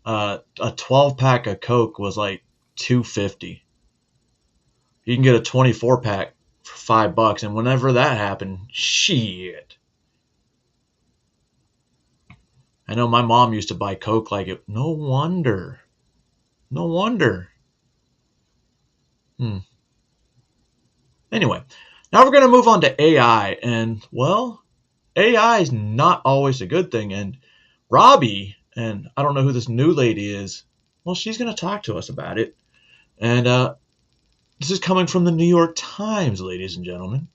a 12-pack of Coke was like $2.50. You can get a 24-pack for $5, and whenever that happened, shit. I know my mom used to buy Coke like it. No wonder. Anyway, Now we're going to move on to AI, and well, AI is not always a good thing. And Robbie, and I don't know who this new lady is, well, she's going to talk to us about it. And this is coming from the New York Times, ladies and gentlemen.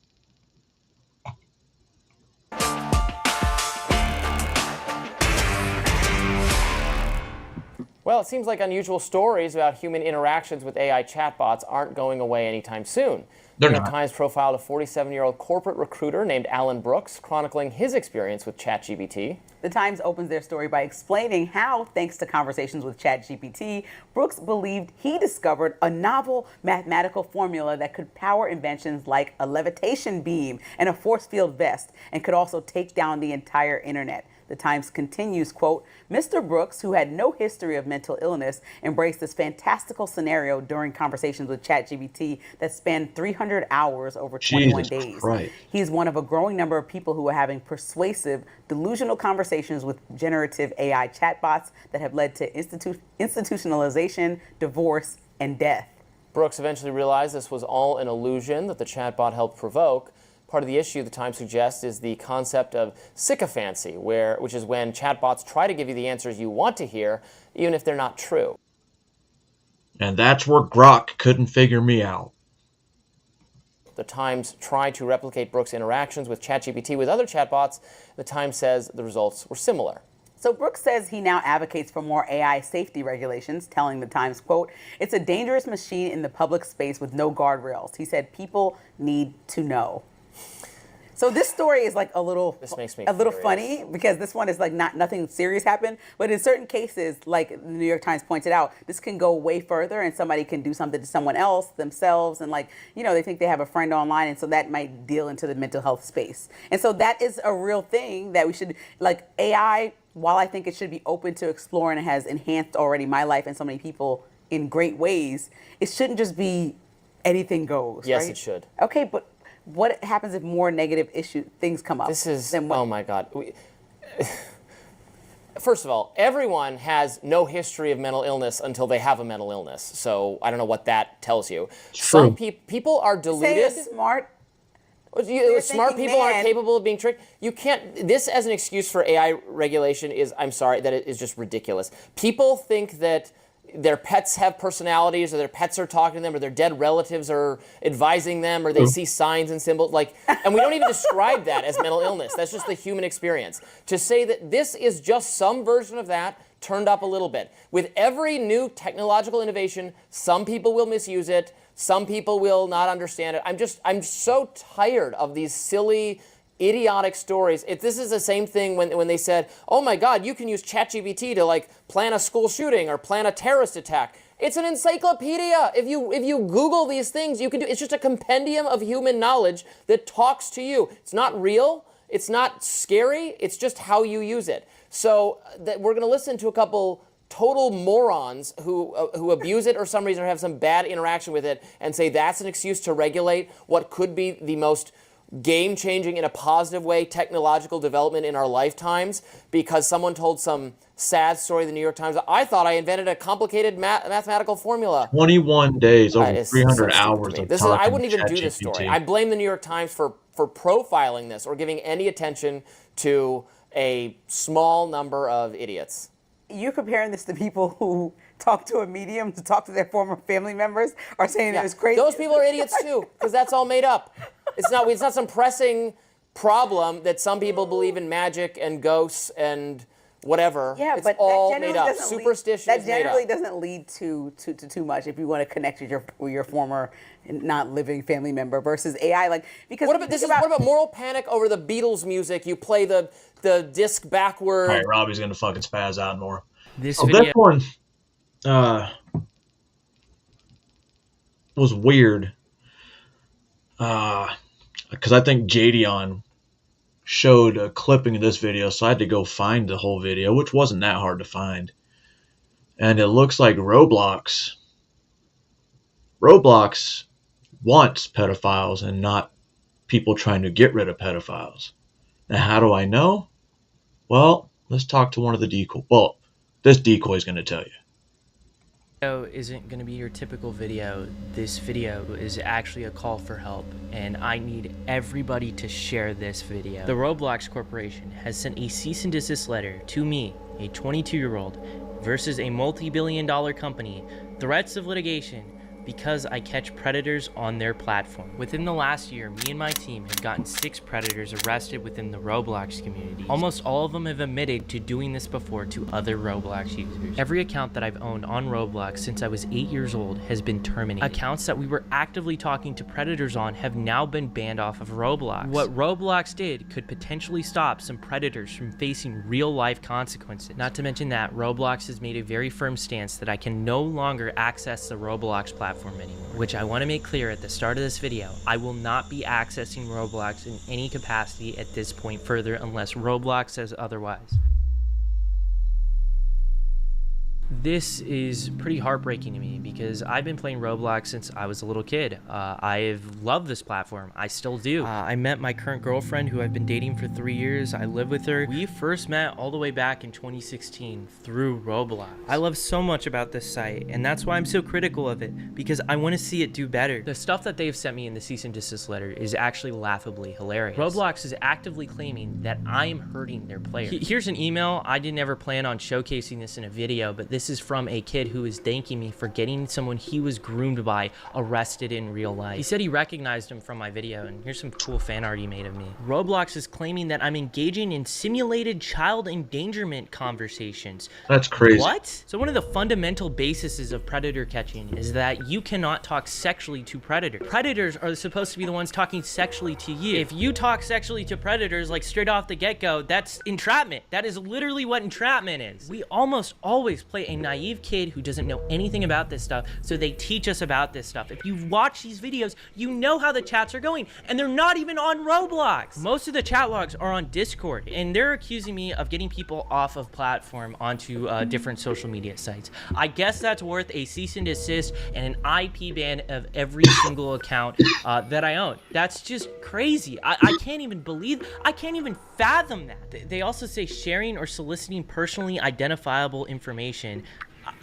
Well, it seems like unusual stories about human interactions with AI chatbots aren't going away anytime soon. The New York Times profiled a 47-year-old corporate recruiter named Alan Brooks, chronicling his experience with ChatGPT. The Times opens their story by explaining how, thanks to conversations with ChatGPT, Brooks believed he discovered a novel mathematical formula that could power inventions like a levitation beam and a force field vest, and could also take down the entire internet. The Times continues, quote, Mr. Brooks, who had no history of mental illness, embraced this fantastical scenario during conversations with ChatGPT that spanned 300 hours over 21 days. Christ. He's one of a growing number of people who are having persuasive, delusional conversations with generative AI chatbots that have led to institutionalization, divorce, and death. Brooks eventually realized this was all an illusion that the chatbot helped provoke. Part of the issue, the Times suggests, is the concept of sycophancy, which is when chatbots try to give you the answers you want to hear, even if they're not true. And that's where Grok couldn't figure me out. The Times tried to replicate Brooks' interactions with ChatGPT with other chatbots. The Times says the results were similar. So Brooks says he now advocates for more AI safety regulations, telling the Times, quote, it's a dangerous machine in the public space with no guardrails. He said people need to know. So this story is like a little funny because this one is like nothing serious happened. But in certain cases, like the New York Times pointed out, this can go way further and somebody can do something to someone else, themselves. And like, you know, they think they have a friend online. And so that might deal into the mental health space. And so that is a real thing that we should, like AI, while I think it should be open to explore and it has enhanced already my life and so many people in great ways, it shouldn't just be anything goes. Yes, right? it should. Okay, but what happens if more negative things come up? This is, oh my God. First of all, everyone has no history of mental illness until they have a mental illness. So I don't know what that tells you. Some people are deluded. Smart people aren't capable of being tricked. You can't, this as an excuse for AI regulation is, I'm sorry, that it is just ridiculous. People think that their pets have personalities, or their pets are talking to them, or their dead relatives are advising them, or they see signs and symbols. And we don't even describe that as mental illness. That's just the human experience. To say that this is just some version of that turned up a little bit. With every new technological innovation, some people will misuse it. Some people will not understand it. I'm so tired of these silly, idiotic stories. This is the same thing when they said, oh my God, you can use ChatGPT to like plan a school shooting or plan a terrorist attack. It's an encyclopedia. If you Google these things, you can do. It's just a compendium of human knowledge that talks to you. It's not real. It's not scary. It's just how you use it. So we're going to listen to a couple total morons who abuse it or some reason or have some bad interaction with it and say that's an excuse to regulate what could be the most game-changing in a positive way technological development in our lifetimes because someone told some sad story in the New York Times. I thought I invented a complicated mathematical formula. 21 days, over 300 hours of talking. I wouldn't even do this story. I blame the New York Times for profiling this or giving any attention to a small number of idiots. You're comparing this to people who talk to a medium to talk to their former family members or saying it was crazy. Those people are idiots too, because that's all made up. It's not some pressing problem that some people believe in magic and ghosts and whatever. Yeah, it's but all that made up. Superstition. That generally doesn't lead to too much if you want to connect with your former not living family member versus AI. Because what about moral panic over the Beatles music? You play the disc backward. All right, Robbie's gonna fucking spaz out more. This one was weird because I think Jadion showed a clipping of this video, so I had to go find the whole video, which wasn't that hard to find. And it looks like Roblox wants pedophiles and not people trying to get rid of pedophiles. Now, how do I know? Well, let's talk to one of the decoy. Well, this decoy is going to tell you. Isn't going to be your typical video. This video is actually a call for help, and I need everybody to share this video. The Roblox Corporation has sent a cease and desist letter to me, a 22-year-old, versus a multi-billion-dollar company, threats of litigation, because I catch predators on their platform. Within the last year, me and my team have gotten 6 predators arrested within the Roblox community. Almost all of them have admitted to doing this before to other Roblox users. Every account that I've owned on Roblox since I was 8 years old has been terminated. Accounts that we were actively talking to predators on have now been banned off of Roblox. What Roblox did could potentially stop some predators from facing real-life consequences. Not to mention that Roblox has made a very firm stance that I can no longer access the Roblox platform anymore, which I want to make clear at the start of this video. I will not be accessing Roblox in any capacity at this point further unless Roblox says otherwise. This is pretty heartbreaking to me because I've been playing Roblox since I was a little kid. I've loved this platform. I still do. I met my current girlfriend, who I've been dating for 3 years. I live with her. We first met all the way back in 2016 through Roblox. I love so much about this site, and that's why I'm so critical of it, because I want to see it do better. The stuff that they've sent me in the cease and desist letter is actually laughably hilarious. Roblox is actively claiming that I'm hurting their players. Here's an email. I didn't ever plan on showcasing this in a video, but this is from a kid who is thanking me for getting someone he was groomed by arrested in real life. He said he recognized him from my video, and here's some cool fan art he made of me. Roblox is claiming that I'm engaging in simulated child endangerment conversations. That's crazy. What? So one of the fundamental bases of predator catching is that you cannot talk sexually to predators. Predators are supposed to be the ones talking sexually to you. If you talk sexually to predators, like straight off the get-go, that's entrapment. That is literally what entrapment is. We almost always play a naive kid who doesn't know anything about this stuff, so they teach us about this stuff. If you've watched these videos, you know how the chats are going, and they're not even on Roblox. Most of the chat logs are on Discord, and they're accusing me of getting people off of platform onto different social media sites. I guess that's worth a cease and desist and an IP ban of every single account that I own. That's just crazy. I can't even believe, I can't even fathom that. They also say sharing or soliciting personally identifiable information.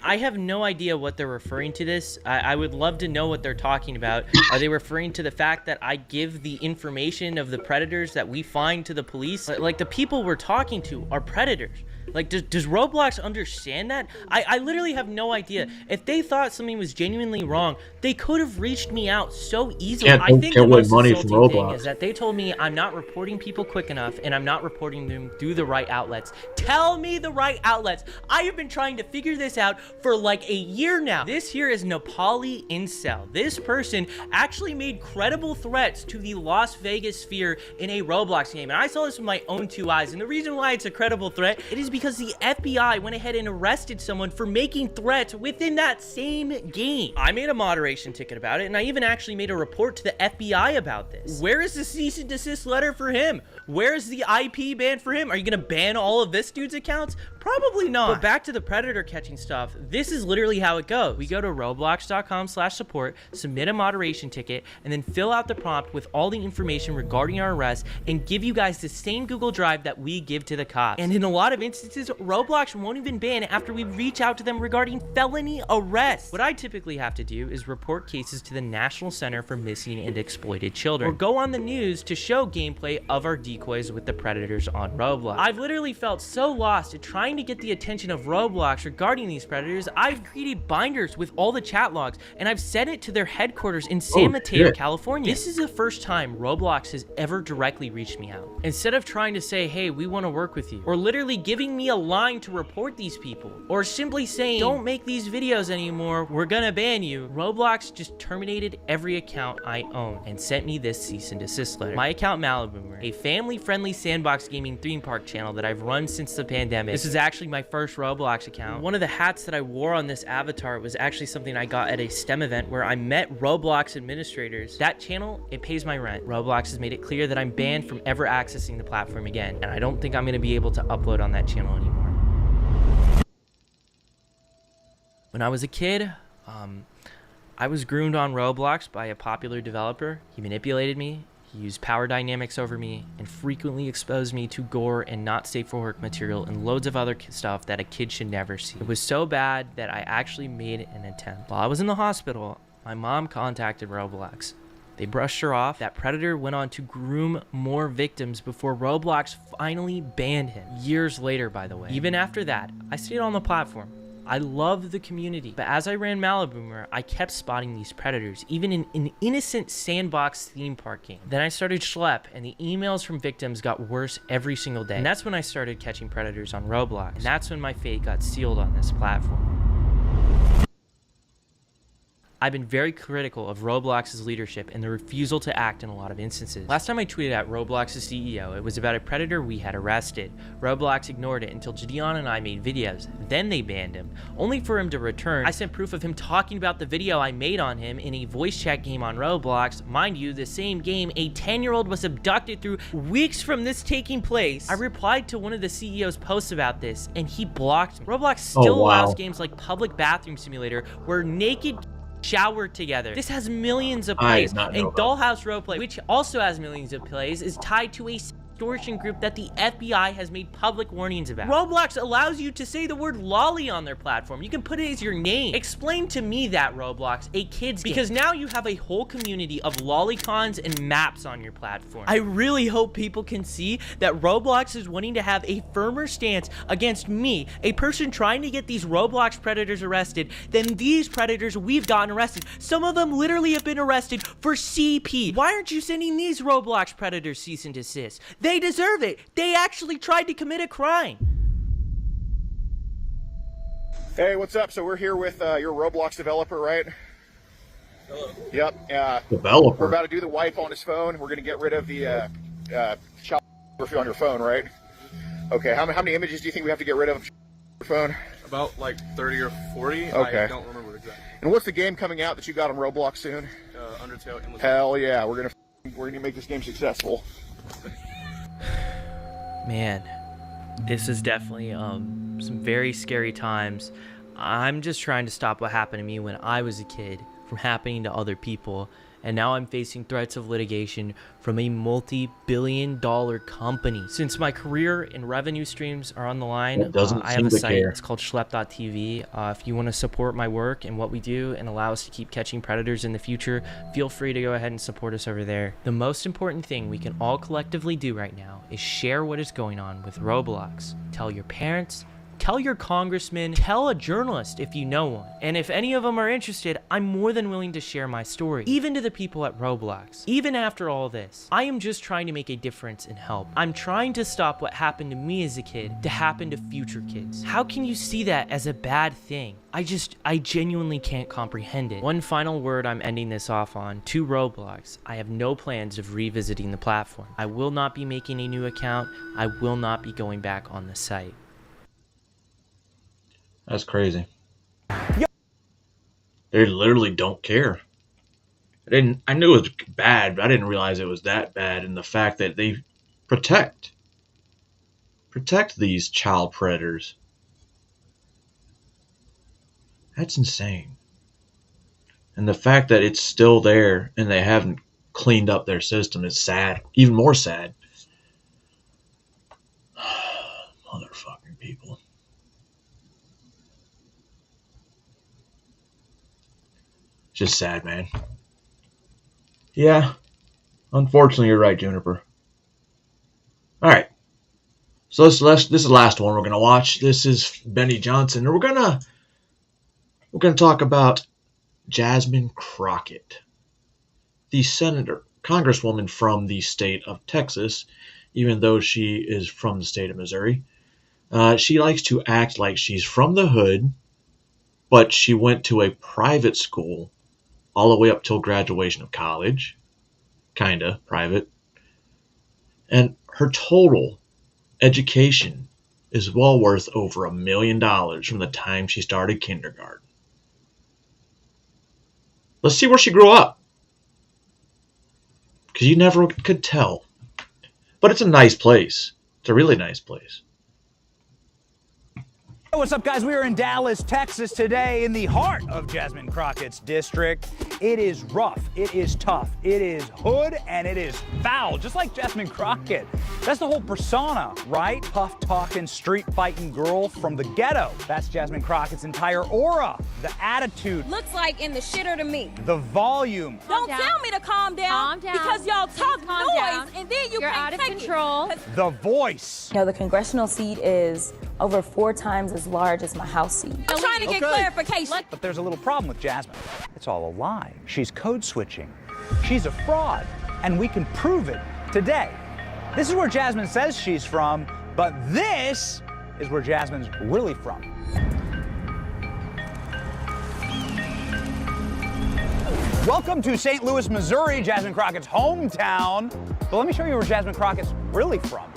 I have no idea what they're referring to this. I would love to know what they're talking about. Are they referring to the fact that I give the information of the predators that we find to the police? Like, the people we're talking to are predators. Like, does Roblox understand that? I literally have no idea. If they thought something was genuinely wrong, they could have reached me out so easily. I think the most insulting thing is that they told me I'm not reporting people quick enough, and I'm not reporting them through the right outlets. Tell me the right outlets. I have been trying to figure this out for like a year now. This here is Nepali Incel. This person actually made credible threats to the Las Vegas sphere in a Roblox game, and I saw this with my own 2 eyes. And the reason why it's a credible threat, it is because the FBI went ahead and arrested someone for making threats within that same game. I made a moderation ticket about it, and I even actually made a report to the FBI about this. Where is the cease and desist letter for him? Where is the IP ban for him? Are you gonna ban all of this dude's accounts? Probably not. But back to the predator catching stuff, this is literally how it goes. We go to roblox.com/support, submit a moderation ticket, and then fill out the prompt with all the information regarding our arrest and give you guys the same Google Drive that we give to the cops. And in a lot of instances, Roblox won't even ban after we reach out to them regarding felony arrests. What I typically have to do is report cases to the National Center for Missing and Exploited Children, or go on the news to show gameplay of our decoys with the predators on Roblox. I've literally felt so lost at trying to get the attention of Roblox regarding these predators. I've created binders with all the chat logs, and I've sent it to their headquarters in San Mateo, California. This is the first time Roblox has ever directly reached me out. Instead of trying to say, hey, we want to work with you, or literally giving me a line to report these people, or simply saying, don't make these videos anymore, we're gonna ban you, Roblox just terminated every account I own and sent me this cease and desist letter. My account Maliboomer, a family-friendly sandbox gaming theme park channel that I've run since the pandemic. This is actually my first Roblox account. One of the hats that I wore on this avatar was actually something I got at a STEM event where I met Roblox administrators. That channel, it pays my rent. Roblox has made it clear that I'm banned from ever accessing the platform again, and I don't think I'm gonna be able to upload on that channel anymore. When I was a kid, I was groomed on Roblox by a popular developer. He manipulated me. He used power dynamics over me and frequently exposed me to gore and not safe for work material and loads of other stuff that a kid should never see. It was so bad that I actually made an attempt. While I was in the hospital, my mom contacted Roblox. They brushed her off. That predator went on to groom more victims before Roblox finally banned him. Years later, by the way. Even after that, I stayed on the platform. I loved the community, but as I ran Maliboomer, I kept spotting these predators, even in an innocent sandbox theme park game. Then I started Schlep, and the emails from victims got worse every single day. And that's when I started catching predators on Roblox. And that's when my fate got sealed on this platform. I've been very critical of Roblox's leadership and the refusal to act in a lot of instances. Last time I tweeted at Roblox's CEO, it was about a predator we had arrested. Roblox ignored it until Gideon and I made videos. Then they banned him, only for him to return. I sent proof of him talking about the video I made on him in a voice chat game on Roblox. Mind you, the same game a 10-year-old was abducted through weeks from this taking place. I replied to one of the CEO's posts about this, and he blocked me. Roblox still allows games like Public Bathroom Simulator, where naked shower together. This has millions of plays, and Dollhouse Roleplay, which also has millions of plays, is tied to a extortion group that the FBI has made public warnings about. Roblox allows you to say the word lolly on their platform. You can put it as your name. Explain to me that, Roblox, a kid's game. Because now you have a whole community of lollicons and maps on your platform. I really hope people can see that Roblox is wanting to have a firmer stance against me, a person trying to get these Roblox predators arrested, than these predators we've gotten arrested. Some of them literally have been arrested for CP. Why aren't you sending these Roblox predators cease and desist? They deserve it. They actually tried to commit a crime. Hey, what's up? So we're here with your Roblox developer, right? Hello. Yep. Developer. We're about to do the wipe on his phone. We're going to get rid of the child pornography on your phone, right? Okay. How many images do you think we have to get rid of on your phone? About like 30 or 40. Okay. I don't remember exactly. And what's the game coming out that you got on Roblox soon? Undertale. Hell yeah. We're gonna make this game successful. Man, this is definitely some very scary times. I'm just trying to stop what happened to me when I was a kid from happening to other people, and now I'm facing threats of litigation from a multi-billion-dollar company. Since my career and revenue streams are on the line, I have a site. It's called Schlep.tv. If you want to support my work and what we do and allow us to keep catching predators in the future, feel free to go ahead and support us over there. The most important thing we can all collectively do right now is share what is going on with Roblox. Tell your parents, tell your congressman, tell a journalist if you know one. And if any of them are interested, I'm more than willing to share my story, even to the people at Roblox. Even after all this, I am just trying to make a difference and help. I'm trying to stop what happened to me as a kid to happen to future kids. How can you see that as a bad thing? I genuinely can't comprehend it. One final word I'm ending this off on to Roblox. I have no plans of revisiting the platform. I will not be making a new account. I will not be going back on the site. That's crazy. They literally don't care. I knew it was bad, but I didn't realize it was that bad. And the fact that they protect these child predators. That's insane. And the fact that it's still there and they haven't cleaned up their system is sad. Even more sad. Motherfucking people. Just sad, man. Yeah. Unfortunately, you're right, Juniper. Alright. So this is the last one we're going to watch. This is Benny Johnson. And we're going to talk about Jasmine Crockett, the congresswoman from the state of Texas, even though she is from the state of Missouri. She likes to act like she's from the hood, but she went to a private school all the way up till graduation of college. Kinda private. And her total education is well worth over $1 million from the time she started kindergarten. Let's see where she grew up. Because you never could tell. But it's a nice place. It's a really nice place. What's up, guys? We are in Dallas, Texas today in the heart of Jasmine Crockett's district. It is rough, it is tough, it is hood, and it is foul, just like Jasmine Crockett. That's the whole persona, right? Tough talking, street fighting girl from the ghetto. That's Jasmine Crockett's entire aura, the attitude. Looks like in the shitter to me. The volume. Don't tell me to calm down. Because y'all talk noise and then you can't take control. The voice. You know, the congressional seat is over 4 times as large as my House seat. I'm trying to get clarification. But there's a little problem with Jasmine. It's all a lie. She's code switching. She's a fraud. And we can prove it today. This is where Jasmine says she's from, but this is where Jasmine's really from. Welcome to St. Louis, Missouri, Jasmine Crockett's hometown. But let me show you where Jasmine Crockett's really from.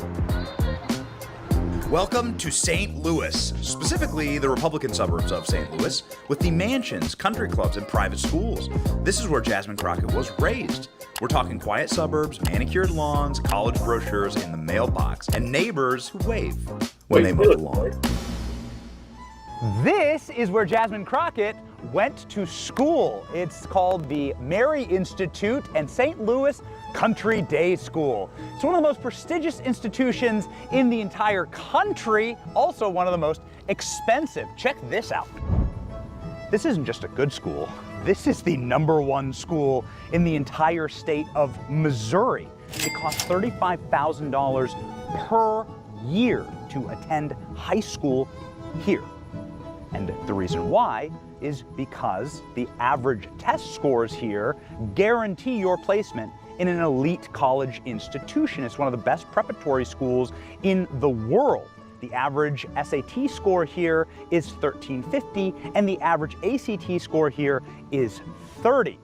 Welcome to St. Louis, specifically the Republican suburbs of St. Louis, with the mansions, country clubs, and private schools. This is where Jasmine Crockett was raised. We're talking quiet suburbs, manicured lawns, college brochures in the mailbox, and neighbors who wave when they mow the lawn. This is where Jasmine Crockett went to school. It's called the Mary Institute and St. Louis Country Day School. It's one of the most prestigious institutions in the entire country, also one of the most expensive. Check this out. This isn't just a good school. This is the #1 school in the entire state of Missouri. It costs $35,000 per year to attend high school here. And the reason why is because the average test scores here guarantee your placement in an elite college institution. It's one of the best preparatory schools in the world. The average SAT score here is 1350, and the average ACT score here is 30.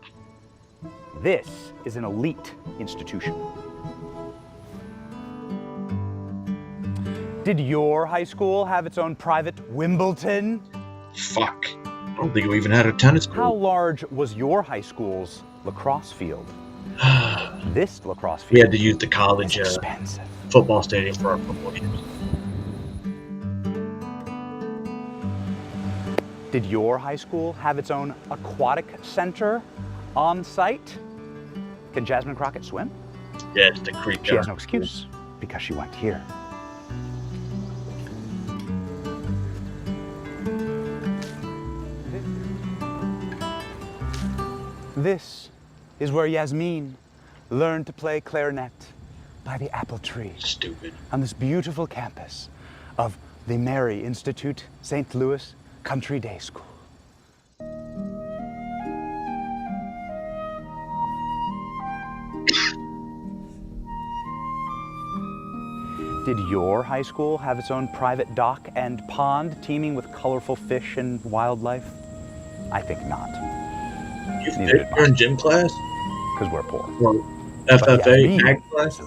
This is an elite institution. Did your high school have its own private Wimbledon? Fuck. I don't think we even had a tennis court. How large was your high school's lacrosse field? This lacrosse field. We had to use the college football stadium for our football games. Did your high school have its own aquatic center on site? Can Jasmine Crockett swim? Yeah, it's the creek. She has no excuse because she went here. This is where Yasmin learned to play clarinet by the apple tree. Stupid. On this beautiful campus of the Mary Institute, St. Louis Country Day School. Did your high school have its own private dock and pond teeming with colorful fish and wildlife? I think not. You fit in gym class? Because we're poor. Or FFA, ag class?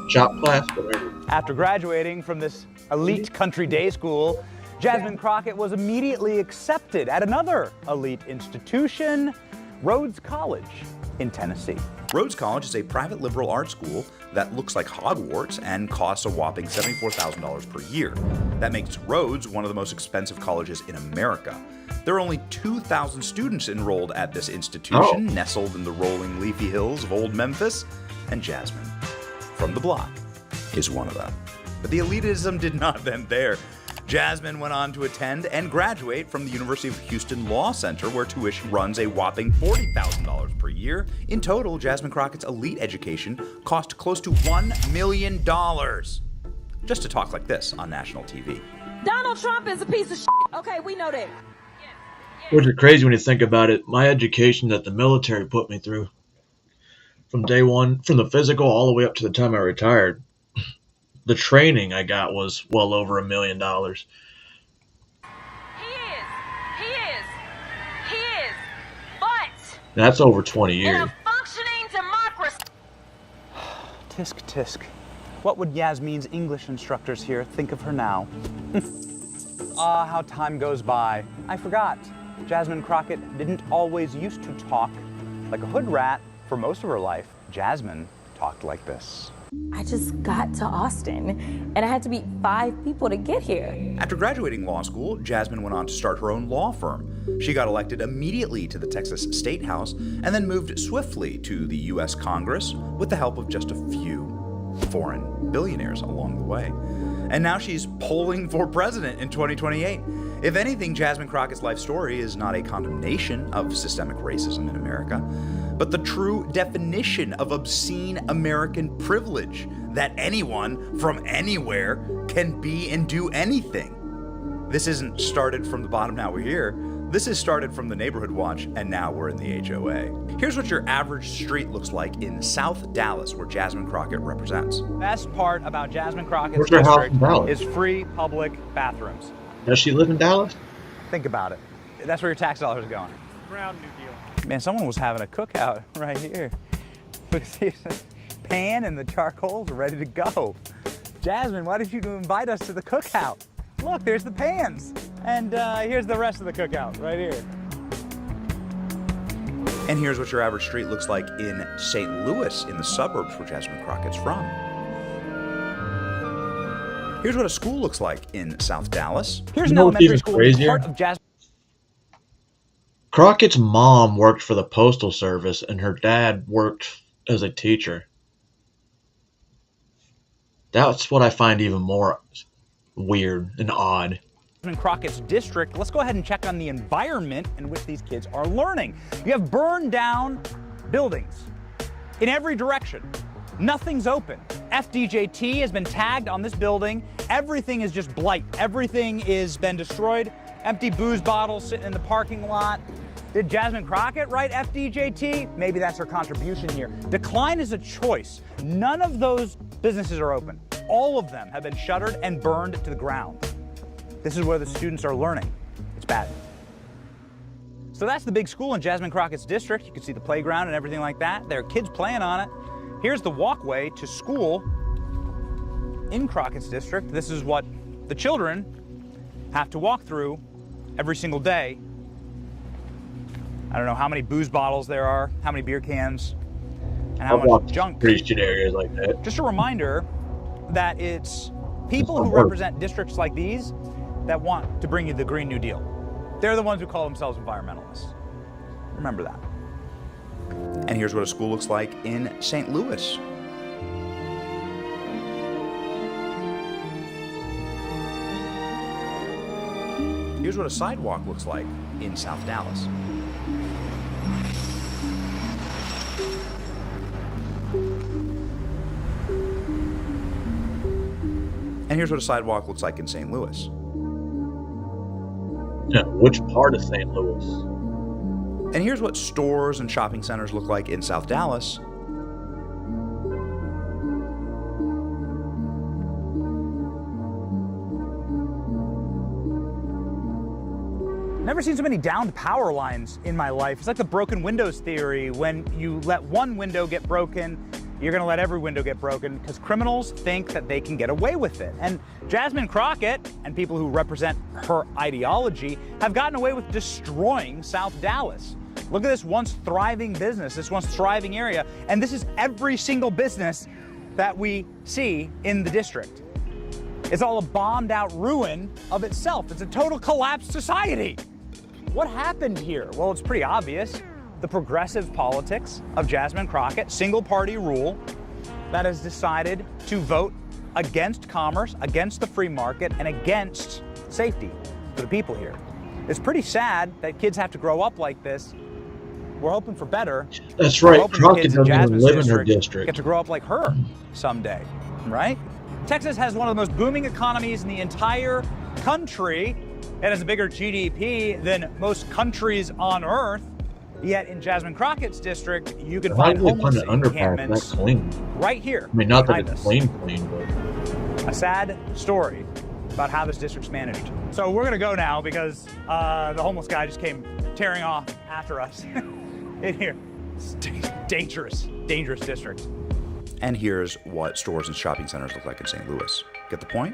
Shop class? Whatever. After graduating from this elite country day school, Jasmine Crockett was immediately accepted at another elite institution, Rhodes College in Tennessee. Rhodes College is a private liberal arts school that looks like Hogwarts and costs a whopping $74,000 per year. That makes Rhodes one of the most expensive colleges in America. There are only 2,000 students enrolled at this institution, nestled in the rolling leafy hills of Old Memphis, and Jasmine, from the block, is one of them. But the elitism did not end there. Jasmine went on to attend and graduate from the University of Houston Law Center, where tuition runs a whopping $40,000 per year. In total, Jasmine Crockett's elite education cost close to $1 million. Just to talk like this on national TV. Donald Trump is a piece of shit. Okay, we know that. Which is crazy when you think about it. My education that the military put me through, from day one, from the physical all the way up to the time I retired, the training I got was well over $1 million. He is. But That's over 20 in years. a functioning democracy. Tisk, tisk. What would Yasmin's English instructors here think of her now? Ah, how time goes by. I forgot. Jasmine Crockett didn't always used to talk like a hood rat for most of her life. Jasmine talked like this. I just got to Austin, and I had to meet 5 people to get here. After graduating law school, Jasmine went on to start her own law firm. She got elected immediately to the Texas State House and then moved swiftly to the U.S. Congress with the help of just a few foreign billionaires along the way. And now she's polling for president in 2028. If anything, Jasmine Crockett's life story is not a condemnation of systemic racism in America, but the true definition of obscene American privilege, that anyone from anywhere can be and do anything. This isn't started from the bottom, now we're here. This is started from the Neighborhood Watch, and now we're in the HOA. Here's what your average street looks like in South Dallas, where Jasmine Crockett represents. Best part about Jasmine Crockett's Where's her house in district Dallas? is free public bathrooms. Does she live in Dallas? Think about it. That's where your tax dollars are going. Brown New Deal. Man, someone was having a cookout right here. Look, see, the pan and the charcoals are ready to go. Jasmine, why did you invite us to the cookout? Look, there's the pans. And here's the rest of the cookout right here. And here's what your average street looks like in St. Louis, in the suburbs where Jasmine Crockett's from. Here's what a school looks like in South Dallas. Here's an elementary school part of Jasmine. Crockett's mom worked for the Postal Service and her dad worked as a teacher. That's what I find even more weird and odd. In Crockett's district, let's go ahead and check on the environment in which these kids are learning. You have burned down buildings in every direction. Nothing's open. FDJT has been tagged on this building. Everything is just blight. Everything has been destroyed. Empty booze bottles sitting in the parking lot. Did Jasmine Crockett write FDJT? Maybe that's her contribution here. Decline is a choice. None of those businesses are open. All of them have been shuttered and burned to the ground. This is where the students are learning. It's bad. So that's the big school in Jasmine Crockett's district. You can see the playground and everything like that. There are kids playing on it. Here's the walkway to school in Crockett's district. This is what the children have to walk through every single day. I don't know how many booze bottles there are, how many beer cans, and how much junk. Pretty shit areas like that. Just a reminder that it's people who represent districts like these that want to bring you the Green New Deal. They're the ones who call themselves environmentalists. Remember that. And here's what a school looks like in St. Louis. Here's what a sidewalk looks like in South Dallas. And here's what a sidewalk looks like in St. Louis. Yeah, which part of St. Louis? And here's what stores and shopping centers look like in South Dallas. Never seen so many downed power lines in my life. It's like the broken windows theory. When you let one window get broken, you're gonna let every window get broken because criminals think that they can get away with it. And Jasmine Crockett and people who represent her ideology have gotten away with destroying South Dallas. Look at this once thriving business, this once thriving area, and this is every single business that we see in the district. It's all a bombed out ruin of itself. It's a total collapsed society. What happened here? Well, it's pretty obvious. The progressive politics of Jasmine Crockett, single party rule that has decided to vote against commerce, against the free market, and against safety for the people here. It's pretty sad that kids have to grow up like this. We're hoping for better. That's right. Crockett doesn't even live in her district. Get to grow up like her someday, right? Texas has one of the most booming economies in the entire country. It has a bigger GDP than most countries on earth. Yet in Jasmine Crockett's district, you can find homeless encampments right here. I mean, not that it's clean, but a sad story about how this district's managed. So we're gonna go now because the homeless guy just came tearing off after us in here. It's dangerous, dangerous district. And here's what stores and shopping centers look like in St. Louis. Get the point?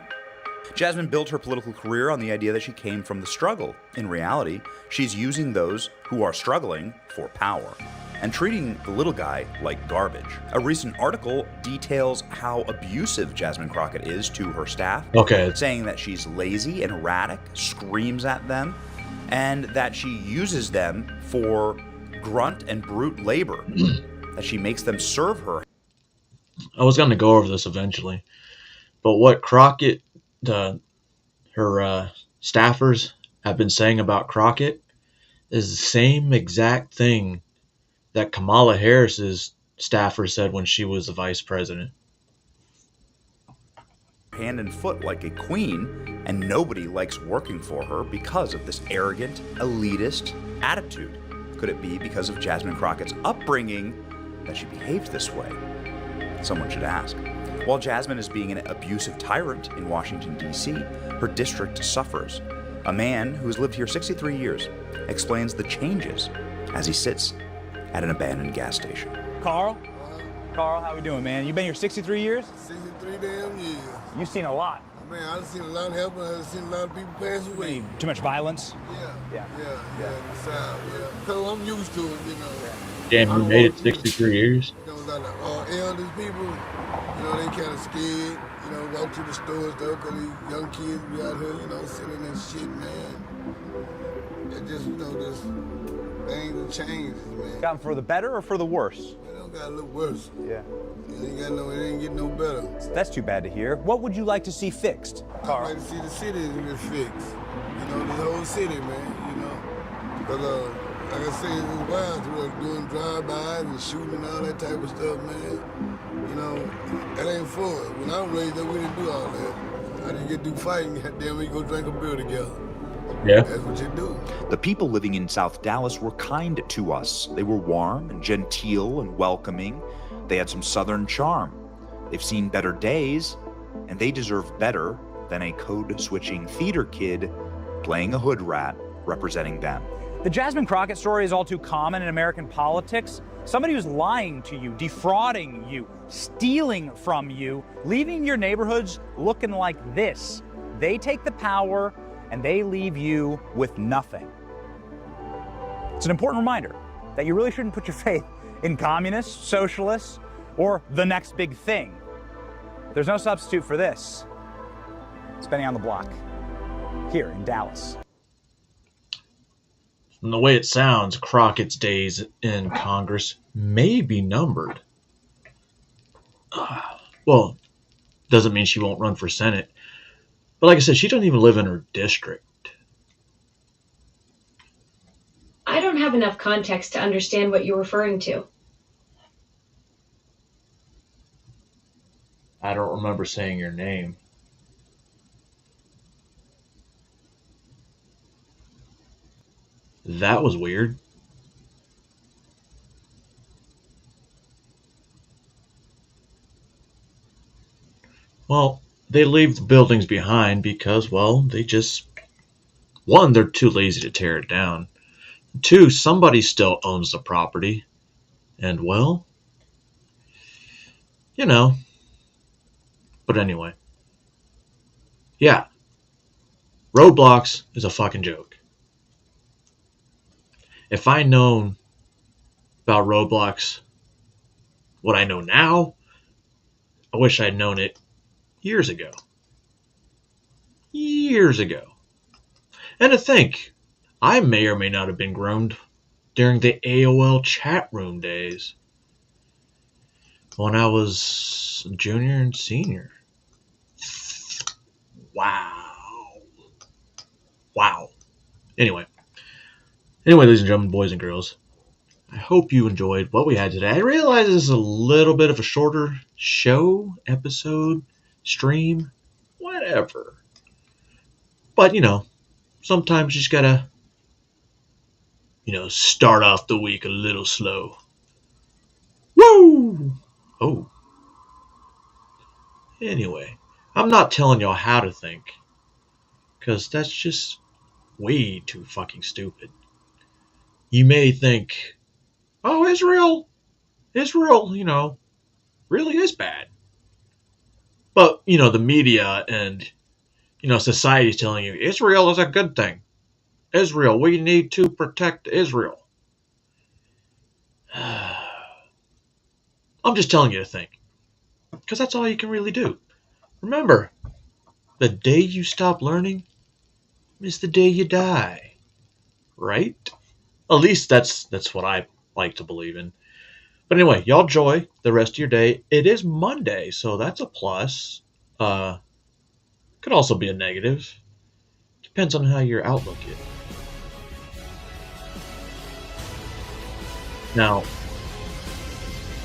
Jasmine built her political career on the idea that she came from the struggle. In reality, she's using those who are struggling for power. and treating the little guy like garbage. A recent article details how abusive Jasmine Crockett is to her staff, saying that she's lazy and erratic, screams at them, and that she uses them for grunt and brute labor, that she makes them serve her. I was going to go over this eventually, but what Crockett, her staffers have been saying about Crockett is the same exact thing that Kamala Harris's staffer said when she was the vice president. Hand and foot like a queen, and nobody likes working for her because of this arrogant, elitist attitude. Could it be because of Jasmine Crockett's upbringing that she behaved this way? Someone should ask. While Jasmine is being an abusive tyrant in Washington, D.C., her district suffers. A man who has lived here 63 years explains the changes as he sits at an abandoned gas station. Carl? Carl, how we doing, man? You been here 63 years? 63 damn years. You've seen a lot. Man, I've seen a lot of help, and I've seen a lot of people pass away. Too much violence? Yeah. Because I'm used to it, you know. Damn, you made it 63 years? You know, like elders people, you know, they kind of scared, you know, walk to the store and stuff, because these young kids be out here, you know, selling that shit, man. It just, you know, this things will change, man. Gotten for the better or for the worse? It don't got a little worse. Yeah. It ain't getting no better. That's too bad to hear. What would you like to see fixed? I'd like to see the city get fixed. You know, the whole city, man, you know. Because, like I said, it's wild to doing drive-bys and shooting and all that type of stuff, man. You know, that ain't for it. When I was raised up, we didn't do all that. I didn't get through fighting, goddamn, we go drink a beer together. Yeah. That's what you do. The people living in South Dallas were kind to us. They were warm and genteel and welcoming. They had some southern charm. They've seen better days, and they deserve better than a code-switching theater kid playing a hood rat representing them. The Jasmine Crockett story is all too common in American politics. Somebody who's lying to you, defrauding you, stealing from you, leaving your neighborhoods looking like this. They take the power and they leave you with nothing. It's an important reminder that you really shouldn't put your faith in communists, socialists, or the next big thing. There's no substitute for this. Spending on the block here in Dallas. From the way it sounds, Crockett's days in Congress may be numbered. Well, doesn't mean she won't run for Senate. But like I said, she doesn't even live in her district. I don't have enough context to understand what you're referring to. I don't remember saying your name. That was weird. Well, they leave the buildings behind because, well, they just... One, they're too lazy to tear it down. Two, somebody still owns the property. And, well, you know. But anyway. Yeah. Roblox is a fucking joke. If I'd known about Roblox what I know now, I wish I'd known it years ago. Years ago. And to think, I may or may not have been groomed during the AOL chat room days when I was a junior and senior. Wow. Wow. Anyway, ladies and gentlemen, boys and girls, I hope you enjoyed what we had today. I realize this is a little bit of a shorter show, episode, stream, whatever. But, you know, sometimes you just gotta, start off the week a little slow. Woo! Oh. Anyway, I'm not telling y'all how to think, because that's just way too fucking stupid. You may think, oh, Israel, really is bad. But, the media and, society is telling you, Israel is a good thing. Israel, we need to protect Israel. I'm just telling you to think, because that's all you can really do. Remember, the day you stop learning is the day you die, right? At least that's what I like to believe in. But anyway, y'all enjoy the rest of your day. It is Monday, so that's a plus. Could also be a negative. Depends on how your outlook is. Now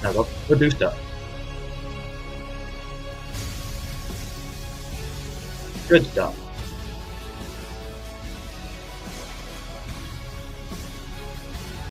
let's do stuff. Good stuff.